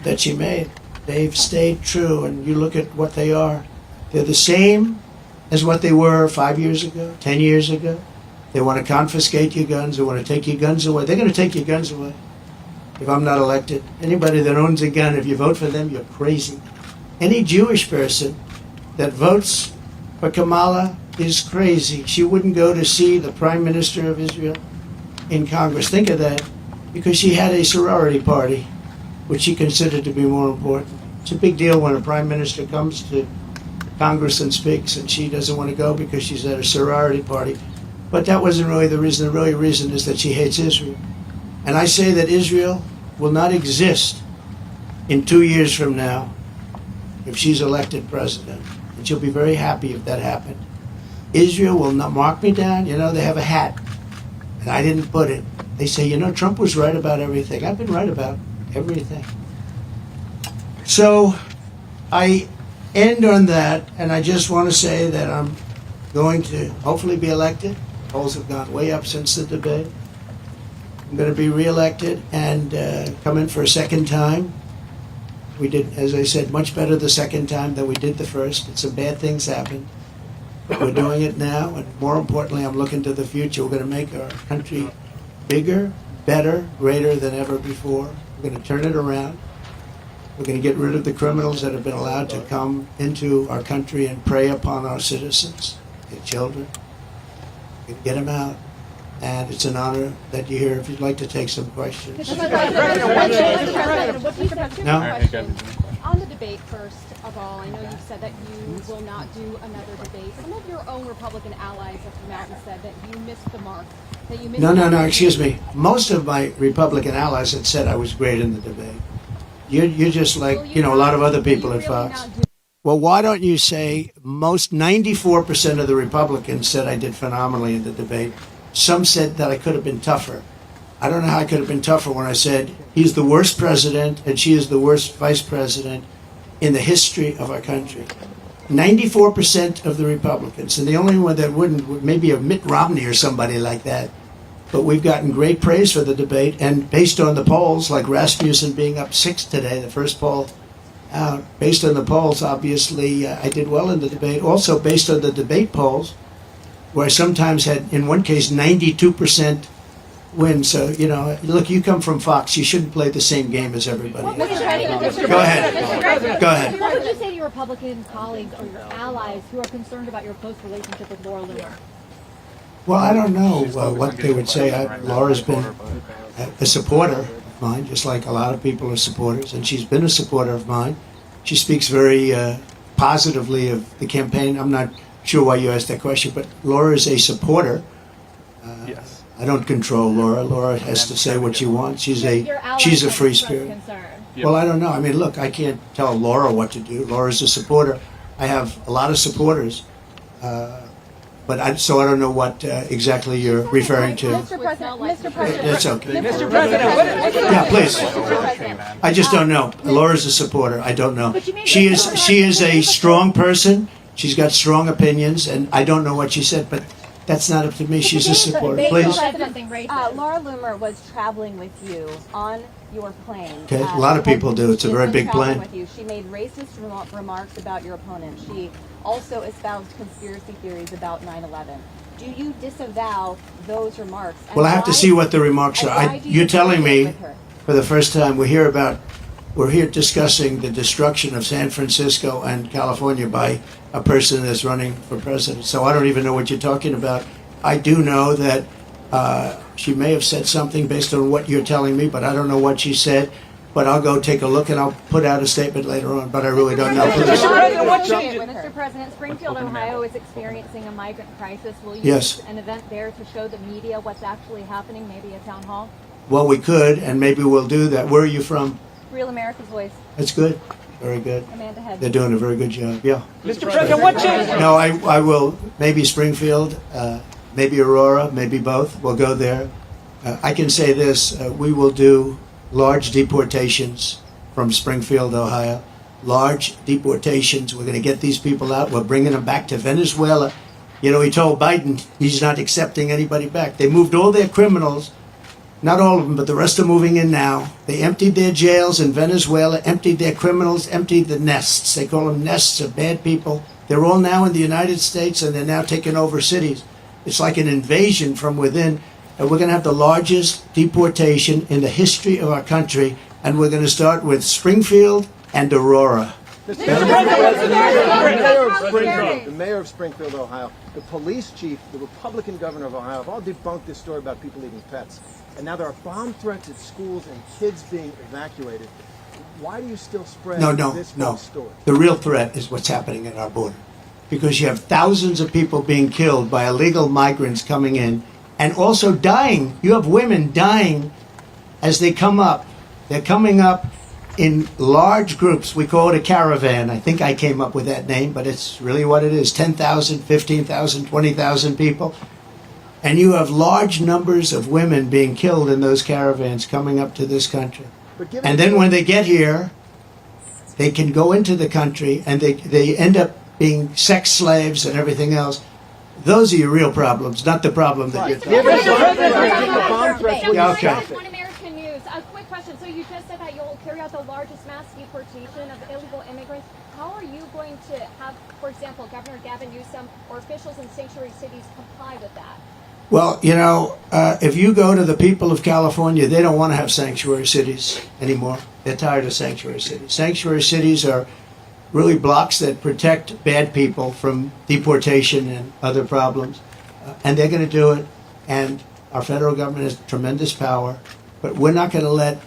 A: that she made. They've stayed true, and you look at what they are. They're the same as what they were 5 years ago, 10 years ago. They want to confiscate your guns. They want to take your guns away. They're going to take your guns away if I'm not elected. Anybody that owns a gun, if you vote for them, you're crazy. Any Jewish person that votes for Kamala is crazy. She wouldn't go to see the Prime Minister of Israel in Congress. Think of that. Because she had a sorority party, which she considered to be more important. It's a big deal when a Prime Minister comes to Congress and speaks, and she doesn't want to go because she's at a sorority party. But that wasn't really the reason. The really reason is that she hates Israel. And I say that Israel will not exist in 2 years from now if she's elected president. And she'll be very happy if that happened. Israel will not, mark me down, you know, they have a hat, and I didn't put it. They say, you know, Trump was right about everything. I've been right about everything. So I end on that, and I just want to say that I'm going to hopefully be elected. Polls have gone way up since the debate. I'm going to be reelected and come in for a second time. We did, as I said, much better the second time than we did the first, but some bad things happened. But we're doing it now, and more importantly, I'm looking to the future. We're going to make our country bigger, better, greater than ever before. We're going to turn it around. We're going to get rid of the criminals that have been allowed to come into our country and prey upon our citizens, their children. We're going to get them out. And it's an honor that you're here. If you'd like to take some questions. No?
C: On the debate, first of all, I know you've said that you will not do another debate. Some of your own Republican allies have come out and said that you missed the mark. That you missed
A: No, excuse me. Most of my Republican allies had said I was great in the debate. You're just like, you know, a lot of other people at Fox. Well, why don't you say most 94% of the Republicans said I did phenomenally in the debate. Some said that I could have been tougher. I don't know how I could have been tougher when I said he's the worst president and she is the worst vice president in the history of our country. 94% of the Republicans, and the only one that wouldn't would maybe a Mitt Romney or somebody like that. But we've gotten great praise for the debate, and based on the polls, like Rasmussen being up 6 today, the first poll out, based on the polls, obviously I did well in the debate. Also, based on the debate polls, where I sometimes had, in one case, 92% win. So, you know, look, you come from Fox. You shouldn't play the same game as everybody else. Go ahead. Go ahead.
C: What would you say to your Republican colleagues or your allies who are concerned about your close relationship with Laura Loomer?
A: Well, I don't know what they would say. Laura's been a supporter of mine, just like a lot of people are supporters, and she's been a supporter of mine. She speaks very positively of the campaign. I'm not sure why you asked that question, but Laura is a supporter.
D: Yes.
A: I don't control Laura. Laura has to say what she wants. She's a free spirit. Well, I don't know. I mean, look, I can't tell Laura what to do. Laura's a supporter. I have a lot of supporters, but I don't know what exactly you're referring to.
C: Mr. President,
A: That's okay.
D: Mr. President, what
A: Yeah, please. I just don't know. Laura's a supporter. I don't know. She is a strong person. She's got strong opinions, and I don't know what she said, but that's not up to me. She's a supporter. Please.
E: Laura Loomer was traveling with you on your plane.
A: Okay, a lot of people do. It's a very big plane.
E: With you. She made racist remarks about your opponent. She also espoused conspiracy theories about 9/11. Do you disavow those remarks? And
A: Well, I have to see what the remarks
E: and
A: are.
E: why do you
A: You're telling
E: agree
A: me
E: with her?
A: for the first time we're here discussing the destruction of San Francisco and California by a person that's running for president. So I don't even know what you're talking about. I do know that she may have said something based on what you're telling me, but I don't know what she said. But I'll go take a look and I'll put out a statement later on. But I really don't know.
C: Mr. President, Springfield, Ohio is experiencing a migrant crisis. Will you
A: Yes.
C: use an event there to show the media what's actually happening, maybe a town hall?
A: Well, we could, and maybe we'll do that. Where are you from?
C: Real America's Voice,
A: That's good. Very good.
C: Amanda Head.
A: They're doing a very good job. Yeah.
D: Mr. President, what changed?
A: No, I will. Maybe Springfield, maybe Aurora, maybe both. We'll go there. I can say this: we will do large deportations from Springfield, Ohio. Large deportations. We're going to get these people out. We're bringing them back to Venezuela. You know, he told Biden he's not accepting anybody back. They moved all their criminals. Not all of them, but the rest are moving in now. They emptied their jails in Venezuela, emptied their criminals, emptied the nests. They call them nests of bad people They're all now in the United States, and they're now taking over cities. It's like an invasion from within. And we're going to have the largest deportation in the history of our country. And we're going to start with Springfield and Aurora.
F: The mayor of Springfield, Ohio, the police chief, the Republican governor of Ohio have all debunked this story about people eating pets. And now there are bomb threats at schools and kids being evacuated. Why do you still spread this false story?
A: The real threat is what's happening at our border. Because you have thousands of people being killed by illegal migrants coming in and also dying. You have women dying as they come up. They're coming up in large groups. We call it a caravan. I think I came up with that name, but it's really what it is. 10,000, 15,000, 20,000 people. And you have large numbers of women being killed in those caravans coming up to this country. And then when they get here, they can go into the country and they end up being sex slaves and everything else. Those are your real problems, not the problem that you're talking about. Yeah, okay.
C: One American News. A quick question. So you just said that you'll carry out the largest mass deportation of illegal immigrants. How are you going to have, for example, Governor Gavin Newsom or officials in sanctuary cities comply with that?
A: Well, you know, if you go to the people of California, they don't want to have sanctuary cities anymore. They're tired of sanctuary cities. Sanctuary cities are really blocks that protect bad people from deportation and other problems. And they're going to do it. And our federal government has tremendous power. But we're not going to let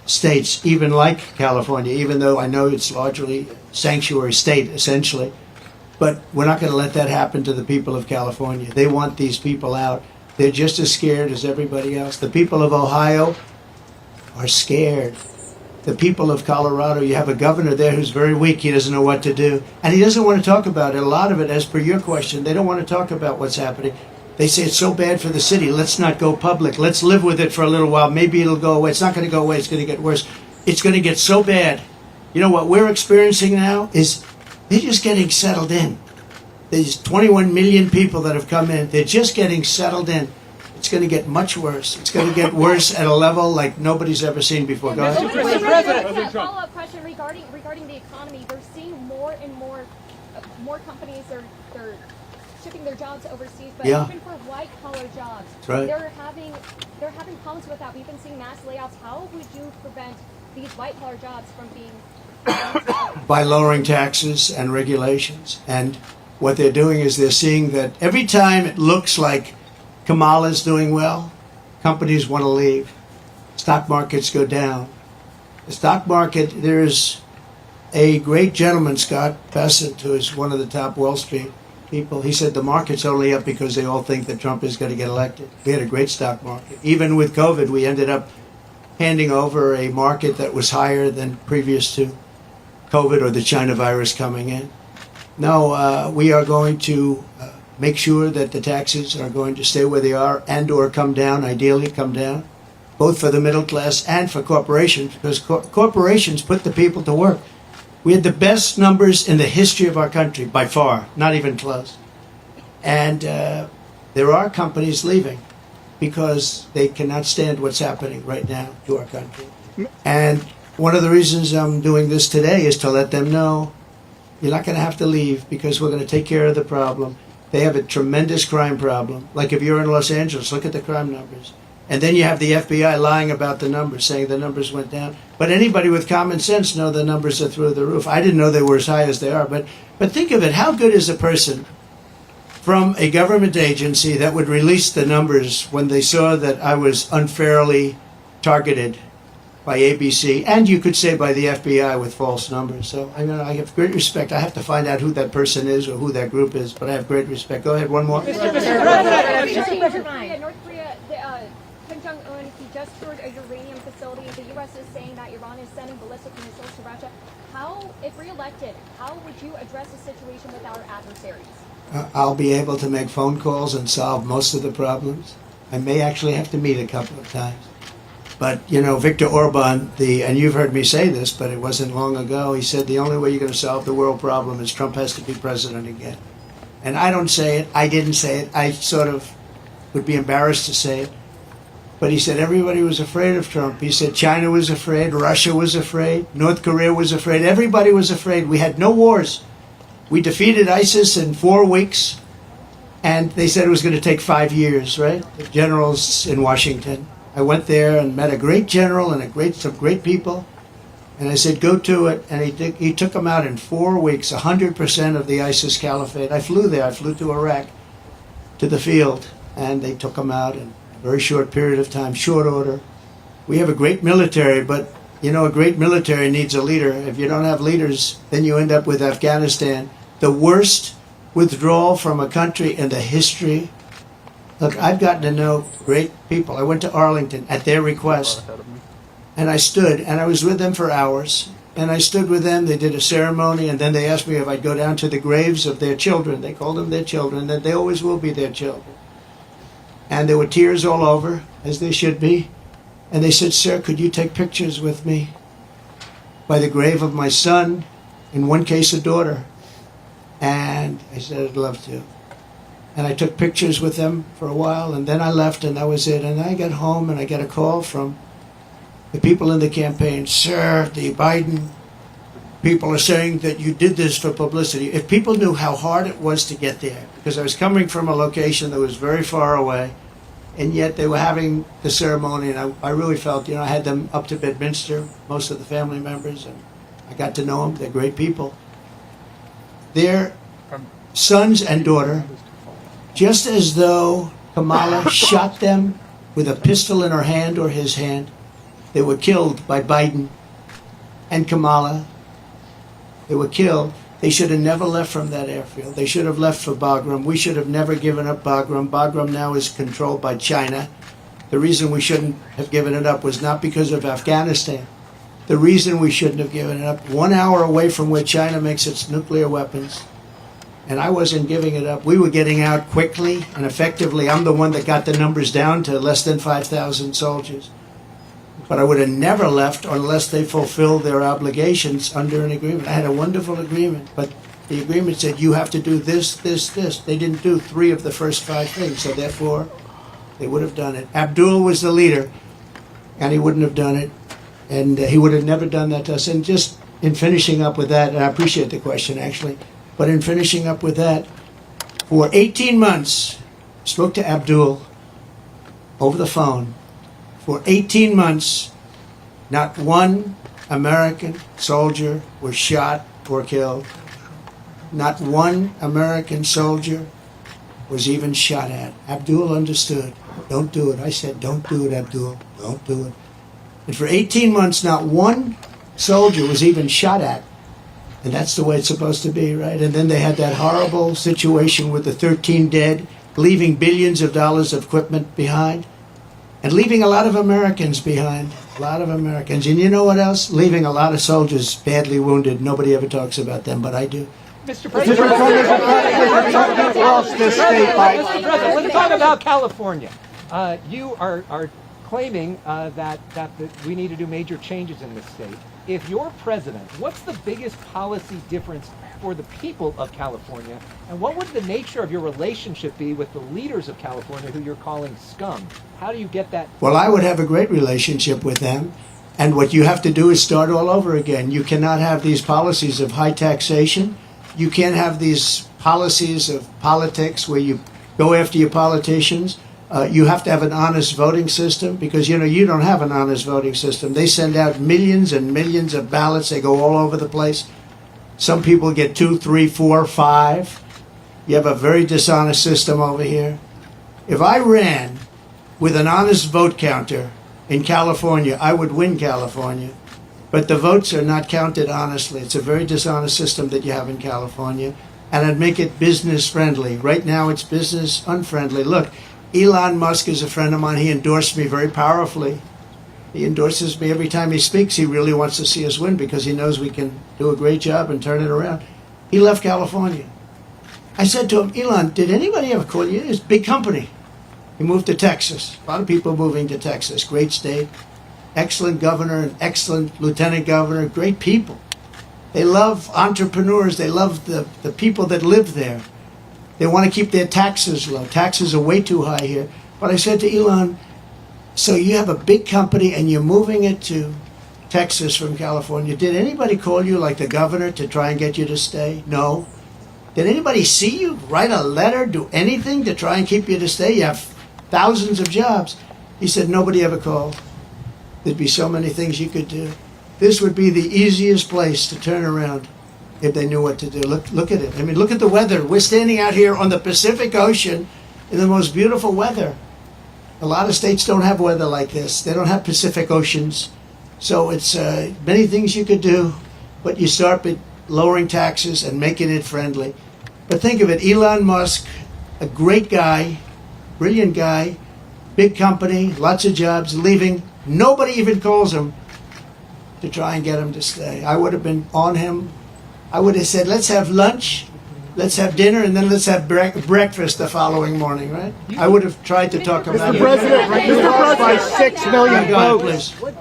A: states, even like California, even though I know it's largely sanctuary state, essentially, but we're not going to let that happen to the people of California. They want these people out. They're just as scared as everybody else. The people of Ohio are scared. The people of Colorado, you have a governor there who's very weak. He doesn't know what to do. And he doesn't want to talk about it. A lot of it, as per your question, they don't want to talk about what's happening. They say it's so bad for the city. Let's not go public. Let's live with it for a little while. Maybe it'll go away. It's not going to go away. It's going to get worse. It's going to get so bad. You know what we're experiencing now is they're just getting settled in. There's 21 million people that have come in. They're just getting settled in. It's going to get much worse. It's going to get worse at a level like nobody's ever seen before. Go ahead.
C: Mr. President. A follow-up question regarding the economy. They're seeing more and more companies are shipping their jobs overseas, but even for white-collar jobs,
A: right,
C: they're having problems with that. We've been seeing mass layoffs. How would you prevent these white-collar jobs from being
A: by lowering taxes and regulations? And what they're doing is they're seeing that every time it looks like Kamala's doing well, companies want to leave. Stock markets go down. The stock market, there's a great gentleman, Scott Bessent, who is one of the top Wall Street people. He said the market's only up because they all think that Trump is going to get elected. We had a great stock market. Even with COVID, we ended up handing over a market that was higher than previous to COVID or the China virus coming in. No, we are going to make sure that the taxes are going to stay where they are and or come down, ideally come down, both for the middle class and for corporations, because corporations put the people to work. We had the best numbers in the history of our country, by far, not even close. And there are companies leaving because they cannot stand what's happening right now to our country. And one of the reasons I'm doing this today is to let them know you're not going to have to leave because we're going to take care of the problem. They have a tremendous crime problem. Like if you're in Los Angeles, look at the crime numbers. And then you have the FBI lying about the numbers, saying the numbers went down. But anybody with common sense knows the numbers are through the roof. I didn't know they were as high as they are. But think of it. How good is a person from a government agency that would release the numbers when they saw that I was unfairly targeted by ABC, and you could say by the FBI with false numbers? So I have great respect. I have to find out who that person is or who that group is, but I have great respect. Go ahead, one more.
C: North Korea, Kim Jong-un, he just toured a uranium facility. The U.S. is saying that Iran is sending ballistic missiles to Russia. How, if reelected, how would you address the situation with our adversaries?
A: I'll be able to make phone calls and solve most of the problems. I may actually have to meet a couple of times. But, you know, Viktor Orban, and you've heard me say this, but it wasn't long ago, he said the only way you're going to solve the world problem is Trump has to be president again. And I don't say it. I didn't say it. I sort of would be embarrassed to say it. But he said everybody was afraid of Trump. He said China was afraid, Russia was afraid, North Korea was afraid, everybody was afraid. We had no wars. We defeated ISIS in 4 weeks, and they said it was going to take 5 years, right? The generals in Washington. I went there and met a great general and some great people. And I said, go to it. And he took them out in 4 weeks, 100% of the ISIS caliphate. I flew there. I flew to Iraq, to the field, and they took them out in a very short period of time, short order. We have a great military, but you know, a great military needs a leader. If you don't have leaders, then you end up with Afghanistan, the worst withdrawal from a country in the history. Look, I've gotten to know great people. I went to Arlington at their request, and I stood, and I was with them for hours. And I stood with them. They did a ceremony, and then they asked me if I'd go down to the graves of their children. They called them their children, that they always will be their children. And there were tears all over, as there should be. And they said, sir, could you take pictures with me by the grave of my son, in one case a daughter? And I said, I'd love to. And I took pictures with them for a while, and then I left, and that was it. And I got home, and I got a call from the people in the campaign. Sir, the Biden people are saying that you did this for publicity. If people knew how hard it was to get there, because I was coming from a location that was very far away, and yet they were having the ceremony, and I really felt, you know, I had them up to Bedminster, most of the family members, and I got to know them. They're great people. Their sons and daughter, just as though Kamala shot them with a pistol in her hand or his hand, they were killed by Biden and Kamala. They were killed. They should have never left from that airfield. They should have left for Bagram. We should have never given up Bagram. Bagram now is controlled by China. The reason we shouldn't have given it up was not because of Afghanistan. The reason we shouldn't have given it up, 1 hour away from where China makes its nuclear weapons, and I wasn't giving it up. We were getting out quickly and effectively. I'm the one that got the numbers down to less than 5,000 soldiers. But I would have never left unless they fulfilled their obligations under an agreement. I had a wonderful agreement, but the agreement said you have to do this, this, this. They didn't do 3 of the first 5 things, so therefore they would have done it. Abdul was the leader, and he wouldn't have done it, and he would have never done that to us. And just in finishing up with that, and I appreciate the question actually, but in finishing up with that, for 18 months, I spoke to Abdul over the phone. For 18 months, not one American soldier was shot or killed. Not one American soldier was even shot at. Abdul understood. Don't do it. I said, don't do it, Abdul. Don't do it. And for 18 months, not one soldier was even shot at. And that's the way it's supposed to be, right? And then they had that horrible situation with the 13 dead, leaving billions of dollars of equipment behind. And leaving a lot of Americans behind, a lot of Americans. And you know what else? Leaving a lot of soldiers badly wounded. Nobody ever talks about them, but I do.
D: Mr. President, let's talk about California. You are claiming that we need to do major changes in this state. If you're president, what's the biggest policy difference for the people of California? And what would the nature of your relationship be with the leaders of California who you're calling scum? How do you get that?
A: Well, I would have a great relationship with them. And what you have to do is start all over again. You cannot have these policies of high taxation. You can't have these policies of politics where you go after your politicians. You have to have an honest voting system because, you know, you don't have an honest voting system. They send out millions and millions of ballots. They go all over the place. Some people get 2, 3, 4, 5. You have a very dishonest system over here. If I ran with an honest vote counter in California, I would win California. But the votes are not counted honestly. It's a very dishonest system that you have in California. And I'd make it business friendly. Right now it's business unfriendly. Look, Elon Musk is a friend of mine. He endorsed me very powerfully. He endorses me every time he speaks. He really wants to see us win because he knows we can do a great job and turn it around. He left California. I said to him, Elon, did anybody ever call you? It's a big company. He moved to Texas. A lot of people moving to Texas. Great state. Excellent governor, an excellent lieutenant governor. Great people. They love entrepreneurs. They love the people that live there. They want to keep their taxes low. Taxes are way too high here. But I said to Elon, so you have a big company and you're moving it to Texas from California. Did anybody call you, like the governor, to try and get you to stay? No. Did anybody see you write a letter, do anything to try and keep you to stay? You have thousands of jobs. He said, nobody ever called. There'd be so many things you could do. This would be the easiest place to turn around if they knew what to do. Look at it. I mean, look at the weather. We're standing out here on the Pacific Ocean in the most beautiful weather. A lot of states don't have weather like this. They don't have Pacific Oceans. So it's many things you could do, but you start with lowering taxes and making it friendly. But think of it, Elon Musk, a great guy, brilliant guy, big company, lots of jobs, leaving. Nobody even calls him to try and get him to stay. I would have been on him. I would have said, let's have lunch, let's have dinner, and then let's have breakfast the following morning, right? I would have tried to talk him out of it.
F: Mr. President, by 6 million
A: God,
F: votes.
A: please.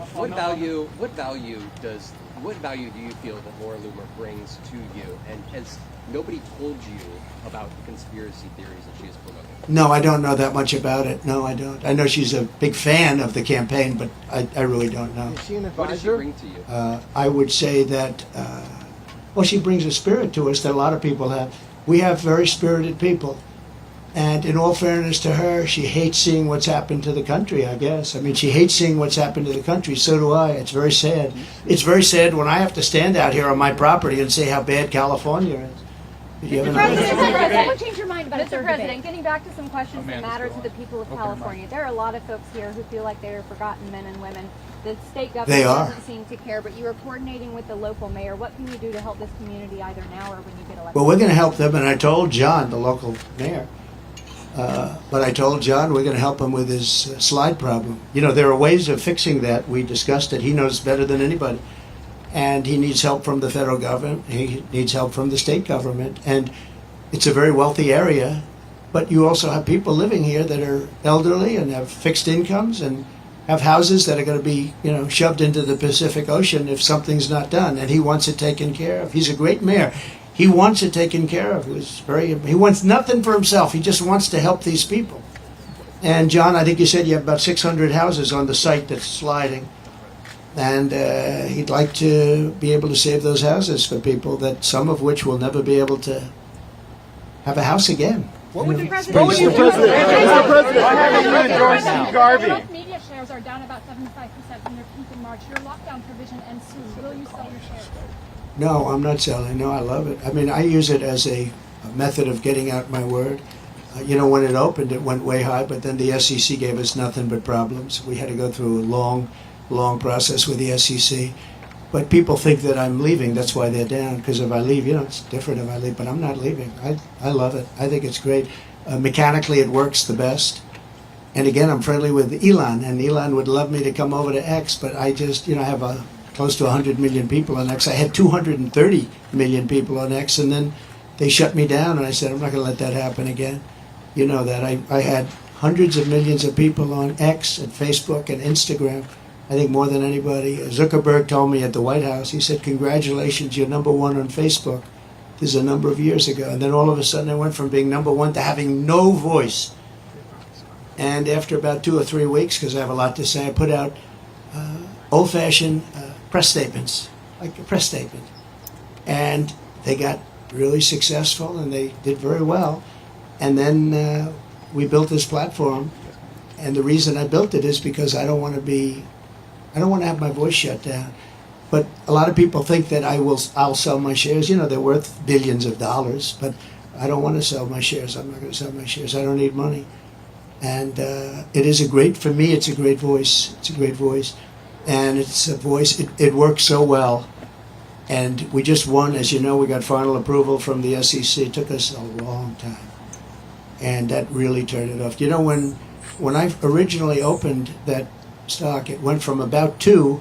G: What value do you feel that Laura Loomer brings to you? And has nobody told you about the conspiracy theories that she is promoting?
A: No, I don't know that much about it. No, I don't. I know she's a big fan of the campaign, but I really don't know.
F: Is she an
G: What does she
F: advisor?
G: bring to you?
A: I would say that, well, she brings a spirit to us that a lot of people have. We have very spirited people. And in all fairness to her, she hates seeing what's happened to the country, I guess. I mean, she hates seeing what's happened to the country. So do I. It's very sad. It's very sad when I have to stand out here on my property and say how bad California is. Did you have another-
C: Someone change your mind about a
H: Mr.
C: third
H: President,
C: debate.
H: getting back to some questions that matter to the people of California, there are a lot of folks here who feel like they're forgotten men and women. The state
A: They
H: government
A: are.
H: doesn't seem to care, but you are coordinating with the local mayor. What can you do to help this community either now or when you get elected?
A: Well, we're going to help them, and I told John, the local mayor, but I told John we're going to help him with his slide problem. You know, there are ways of fixing that. We discussed it. He knows better than anybody. And he needs help from the federal government. He needs help from the state government. And it's a very wealthy area, but you also have people living here that are elderly and have fixed incomes and have houses that are going to be, you know, shoved into the Pacific Ocean if something's not done. And he wants it taken care of. He's a great mayor. He wants it taken care of. He wants nothing for himself. He just wants to help these people. And John, I think you said you have about 600 houses on the site that's sliding. And he'd like to be able to save those houses for people, that some of which will never be able to have a house again.
H: What would you do?
F: Mr. President, Mr. President,
I: Why haven't you endorsed
D: Now.
I: Steve Garvey?
J: Both media shares are down about 75% from their peak in March. Your lockdown provision ends soon. Will you sell your shares?
A: No, I'm not selling. No, I love it. I mean, I use it as a method of getting out my word. You know, when it opened, it went way high, but then the SEC gave us nothing but problems. We had to go through a long process with the SEC. But people think that I'm leaving. That's why they're down. Because if I leave, you know, it's different if I leave. But I'm not leaving. I love it. I think it's great. Mechanically, it works the best. And again, I'm friendly with Elon, and Elon would love me to come over to X. But I just, you know, I have close to 100 million people on X. I had 230 million people on X, and then they shut me down. And I said, I'm not going to let that happen again. You know that. I had hundreds of millions of people on X and Facebook and Instagram. I think more than anybody. Zuckerberg told me at the White House, he said, congratulations, you're number one on Facebook. This is a number of years ago. And then all of a sudden I went from being number one to having no voice. And after about 2 or 3 weeks, because I have a lot to say, I put out old-fashioned press statements, like a press statement. And they got really successful, and they did very well. And then we built this platform. And the reason I built it is because I don't want to have my voice shut down. But a lot of people think that I'll sell my shares. You know, they're worth billions of dollars, but I don't want to sell my shares. I'm not going to sell my shares. I don't need money. And it is for me, it's a great voice. It's a great voice. And it's a voice, it works so well. And we just won, as you know, we got final approval from the SEC. It took us a long time. And that really turned it off. You know, when I originally opened that stock, it went from about 2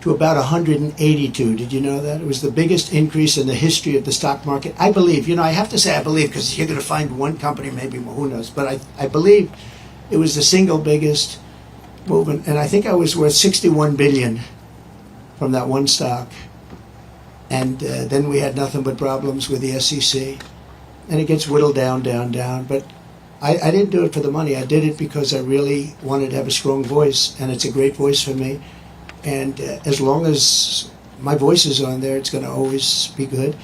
A: to about 182. Did you know that? It was the biggest increase in the history of the stock market. I believe, you know, I have to say I believe, because you're going to find one company, maybe more, who knows, but I believe it was the single biggest movement. And I think I was worth 61 billion from that one stock. And then we had nothing but problems with the SEC. And it gets whittled down. But I didn't do it for the money. I did it because I really wanted to have a strong voice, and it's a great voice for me. And as long as my voice is on there, it's going to always be good.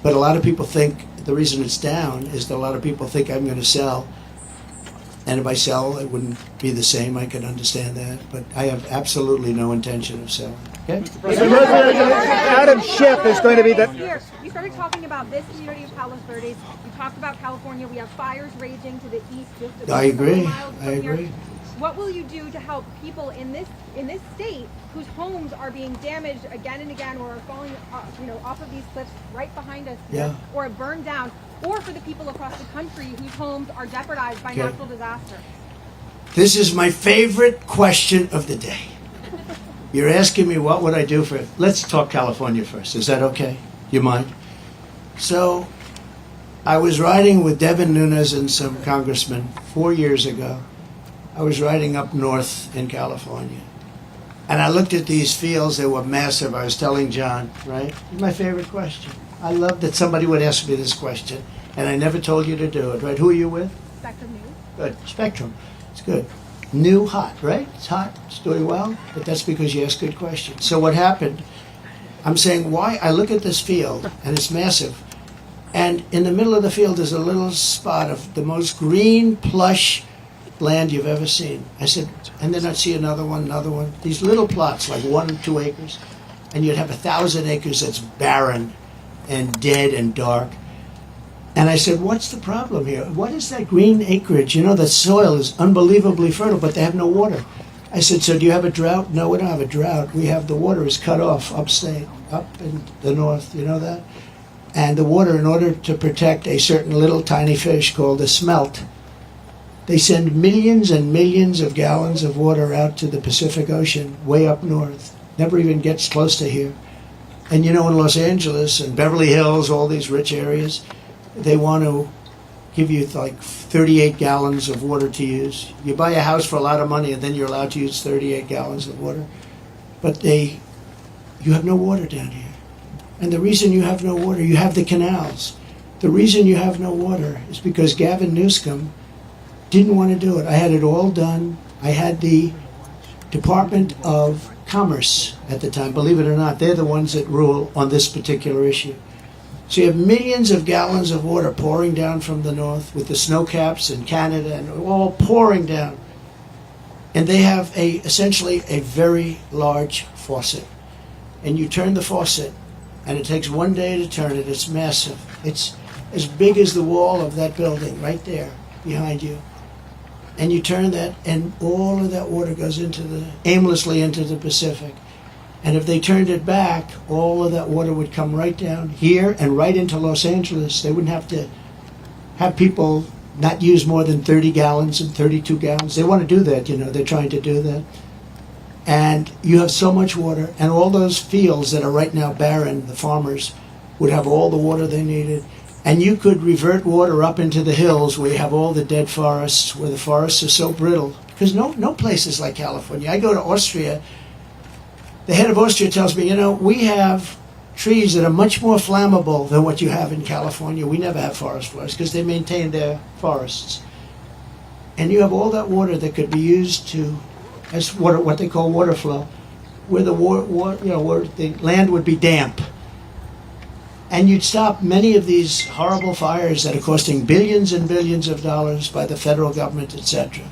A: But a lot of people think the reason it's down is that a lot of people think I'm going to sell. And if I sell, it wouldn't be the same. I can understand that. But I have absolutely no intention of selling. Okay?
F: Adam Schiff is going to be the.
H: Here, you started talking about this community of Palos Verdes. You talked about California. We have fires raging to the east. Just
A: I
H: a couple
A: agree.
H: miles from
A: I
H: here.
A: agree.
H: What will you do to help people in this state whose homes are being damaged again and again, or are falling, off of these cliffs right behind us, here,
A: Yeah.
H: or burned down, or for the people across the country whose homes are jeopardized by
A: Okay.
H: natural disaster?
A: This is my favorite question of the day. You're asking me what would I do for it. Let's talk California first. Is that okay? You mind? So, I was riding with Devin Nunes and some congressmen 4 years ago. I was riding up north in California. And I looked at these fields. They were massive. I was telling John, right? It's my favorite question. I love that somebody would ask me this question. And I never told you to do it, right? Who are you with?
H: Spectrum News.
A: Good. Spectrum. It's good. New hot, right? It's hot. It's doing well. But that's because you ask good questions. So what happened, I'm saying why I look at this field, and it's massive. And in the middle of the field is a little spot of the most green, plush land you've ever seen. I said, and then I'd see another one. These little plots, like 1 or 2 acres. And you'd have 1,000 acres that's barren and dead and dark. And I said, what's the problem here? What is that green acreage? You know, the soil is unbelievably fertile, but they have no water. I said, so do you have a drought? No, we don't have a drought. We have the water is cut off upstate, up in the north. You know that? And the water, in order to protect a certain little tiny fish called a smelt, they send millions and millions of gallons of water out to the Pacific Ocean, way up north. Never even gets close to here. And you know, in Los Angeles and Beverly Hills, all these rich areas, they want to give you like 38 gallons of water to use. You buy a house for a lot of money and then you're allowed to use 38 gallons of water. But you have no water down here. And the reason you have no water, you have the canals. The reason you have no water is because Gavin Newsom didn't want to do it. I had it all done. I had the Department of Commerce at the time. Believe it or not, they're the ones that rule on this particular issue. So you have millions of gallons of water pouring down from the north with the snow caps in Canada and all pouring down. And they have essentially a very large faucet. And you turn the faucet, and it takes 1 day to turn it. It's massive. It's as big as the wall of that building right there behind you. And you turn that, and all of that water goes aimlessly into the Pacific. And if they turned it back, all of that water would come right down here and right into Los Angeles. They wouldn't have to have people not use more than 30 gallons and 32 gallons. They want to do that, they're trying to do that. And you have so much water, and all those fields that are right now barren, the farmers would have all the water they needed. And you could revert water up into the hills where you have all the dead forests, where the forests are so brittle. Because no place is like California. I go to Austria. The head of Austria tells me, we have trees that are much more flammable than what you have in California. We never have forest fires because they maintain their forests. And you have all that water that could be used as water, what they call water flow, where where the land would be damp. And you'd stop many of these horrible fires that are costing billions and billions of dollars by the federal government, etc.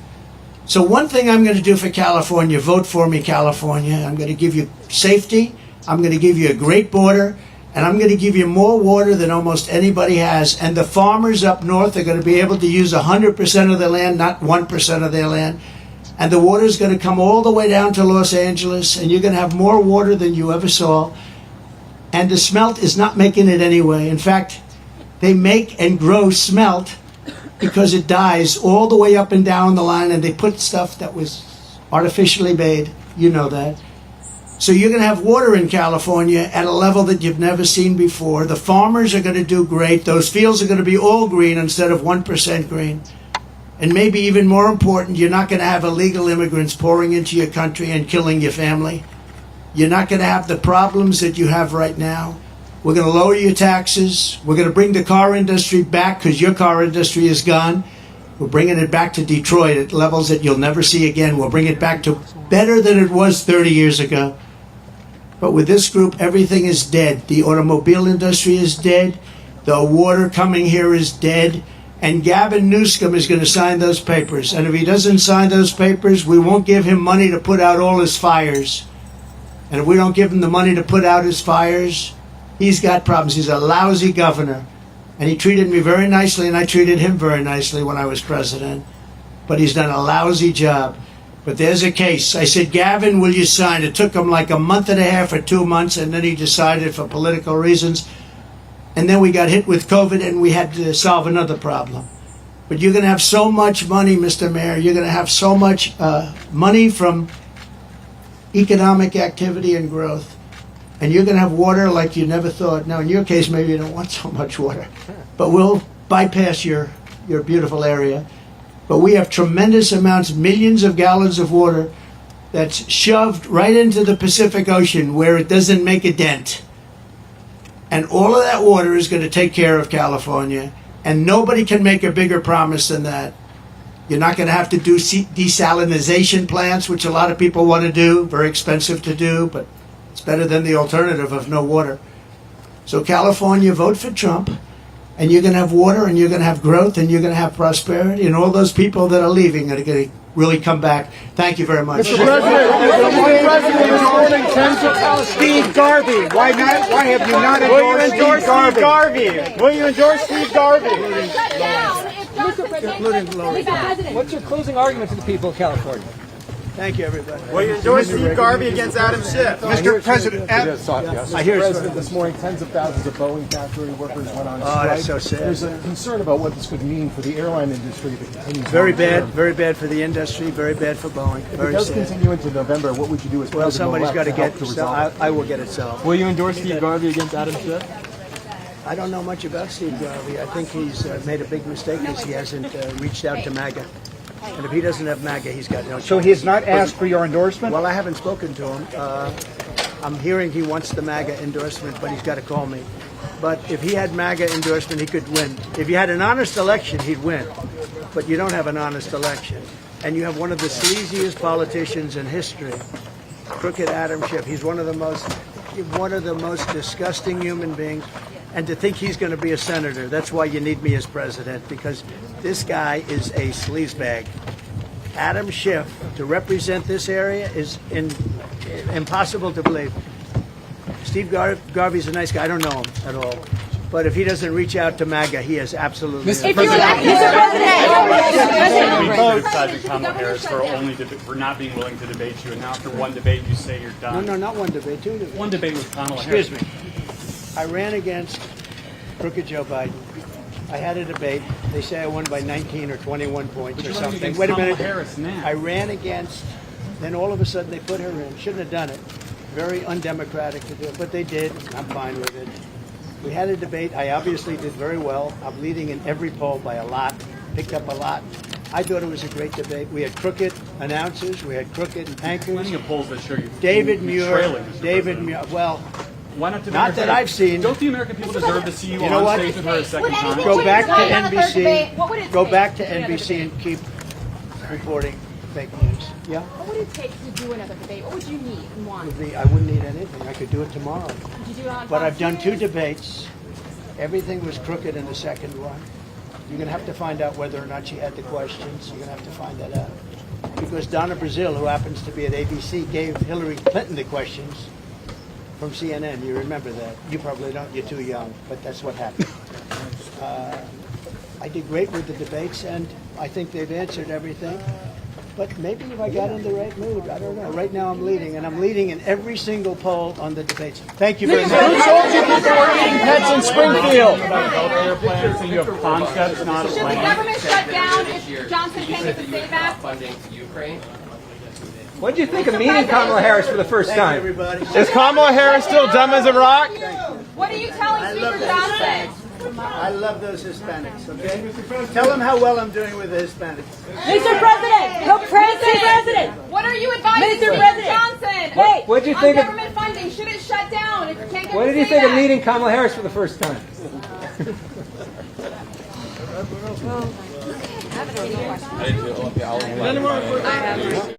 A: So one thing I'm going to do for California, vote for me, California. I'm going to give you safety. I'm going to give you a great border. And I'm going to give you more water than almost anybody has. And the farmers up north are going to be able to use 100% of their land, not 1% of their land. And the water is going to come all the way down to Los Angeles. And you're going to have more water than you ever saw. And the smelt is not making it anyway. In fact, they make and grow smelt because it dies all the way up and down the line, and they put stuff that was artificially made. You know that. So you're going to have water in California at a level that you've never seen before. The farmers are going to do great. Those fields are going to be all green instead of 1% green. And maybe even more important, you're not going to have illegal immigrants pouring into your country and killing your family. You're not going to have the problems that you have right now. We're going to lower your taxes. We're going to bring the car industry back because your car industry is gone. We're bringing it back to Detroit at levels that you'll never see again. We'll bring it back to better than it was 30 years ago. But with this group, everything is dead. The automobile industry is dead. The water coming here is dead, and Gavin Newsom is going to sign those papers. And if he doesn't sign those papers, we won't give him money to put out all his fires. And if we don't give him the money to put out his fires, he's got problems. He's a lousy governor. And he treated me very nicely, and I treated him very nicely when I was president. But he's done a lousy job. But there's a case. I said, Gavin, will you sign? It took him like a month and a half or 2 months, and then he decided for political reasons. And then we got hit with COVID, and we had to solve another problem. But you're going to have so much money, Mr. Mayor. You're going to have so much money from economic activity and growth. And you're going to have water like you never thought. Now, in your case, maybe you don't want so much water. But we'll bypass your beautiful area. But we have tremendous amounts, millions of gallons of water that's shoved right into the Pacific Ocean where it doesn't make a dent. And all of that water is going to take care of California. And nobody can make a bigger promise than that. You're not going to have to do desalinization plants, which a lot of people want to do. Very expensive to do, but it's better than the alternative of no water. So California, vote for Trump. And you're going to have water, and you're going to have growth, and you're going to have prosperity, and all those people that are leaving are going to really come back. Thank you very much.
I: Mr. President, Steve Garvey. Why not? Why have you not endorsed Steve Garvey? Will you endorse Steve Garvey?
D: What's your closing argument to the people of California?
A: Thank you, everybody.
I: Will you endorse Steve Garvey against Adam Schiff?
F: Mr. President,
A: I hear
F: President, this morning, tens of thousands of Boeing factory workers went on strike.
A: Oh, that's so sad.
F: There's a concern about what this could mean for the airline industry that continues.
A: Very
F: long-term.
A: bad, very bad for the industry, very bad for Boeing.
F: If it
A: Very
F: does
A: sad.
F: continue into November, what would you do as
A: Well,
F: president
A: somebody's got to
F: help
A: get.
F: to resolve it?
A: I will get it solved.
I: Will you endorse Steve Garvey against Adam Schiff?
A: I don't know much about Steve Garvey. I think he's made a big mistake because he hasn't reached out to MAGA. And if he doesn't have MAGA, he's got no chance.
I: So he has not asked for your endorsement?
A: Well, I haven't spoken to him. I'm hearing he wants the MAGA endorsement, but he's got to call me. But if he had MAGA endorsement, he could win. If you had an honest election, he'd win. But you don't have an honest election. And you have one of the sleaziest politicians in history, crooked Adam Schiff. He's one of the most disgusting human beings. And to think he's going to be a senator, that's why you need me as president, because this guy is a sleazebag. Adam Schiff, to represent this area is impossible to believe. Steve Garvey's a nice guy. I don't know him at all. But if he doesn't reach out to MAGA, he has absolutely no
B: We criticizing Kamala Harris for not being willing to debate you, and now after one debate you say you're done.
A: No, not one debate, two debates.
B: One debate with Kamala Harris.
A: Excuse me. I ran against crooked Joe Biden. I had a debate. They say I won by 19 or 21 points or something. Wait a minute.
B: Harris now.
A: I ran against, then all of a sudden they put her in. Shouldn't have done it. Very undemocratic to do it, but they did. I'm fine with it. We had a debate. I obviously did very well. I'm leading in every poll by a lot. Picked up a lot. I thought it was a great debate. We had crooked announcers. We had crooked anchors.
B: Plenty of polls that show you.
A: David
B: you're
A: Muir.
B: trailing, Mr.
A: David
B: President.
A: Muir. Well,
B: Why not?
A: not that I've seen.
B: Don't the American people deserve to see you,
A: You know
B: on
A: what?
B: stage with her a second time?
A: Go back to
C: What would it
A: NBC.
C: take? What would it
A: Go
C: take
A: back to
C: to do another
A: NBC
C: debate?
A: and keep reporting fake news. Yeah.
C: What would it take to do another debate? What would you need and want?
A: I wouldn't need anything. I could do it tomorrow.
C: Would you do it on
A: But
C: Fox
A: I've done 2
C: News?
A: debates. Everything was crooked in the second one. You're going to have to find out whether or not she had the questions. You're going to have to find that out. Because Donna Brazile, who happens to be at ABC, gave Hillary Clinton the questions from CNN. You remember that. You probably don't. You're too young. But that's what happened. I did great with the debates, and I think they've answered everything. But maybe if I got in the right mood, I don't know. Right now I'm leading, and I'm leading in every single poll on the debates. Thank you very much.
I: Who told you people were eating pets in Springfield?
B: About healthcare plans, and you have concepts, not a
C: Should the
B: plan.
C: government shut down if Johnson came with the SAVE Act?
G: Funding to Ukraine.
D: What did you think of meeting Kamala Harris for the first
A: Thank you,
D: time?
A: everybody.
I: Is Kamala Harris still dumb as a rock?
C: What are you telling Speaker Johnson?
A: I love those Hispanics, okay? Tell them how well I'm doing with the Hispanics.
K: Mr. President, Mr. President,
C: What are you advising
K: Mr.
C: Speaker
K: President.
C: Johnson?
K: Hey,
D: What did you
C: On
D: think of
C: government funding, should it shut down if you can't get
D: What
C: the
D: did you
C: SAVE
D: think of
C: Act?
D: meeting Kamala Harris for the first time?
G: I didn't do it.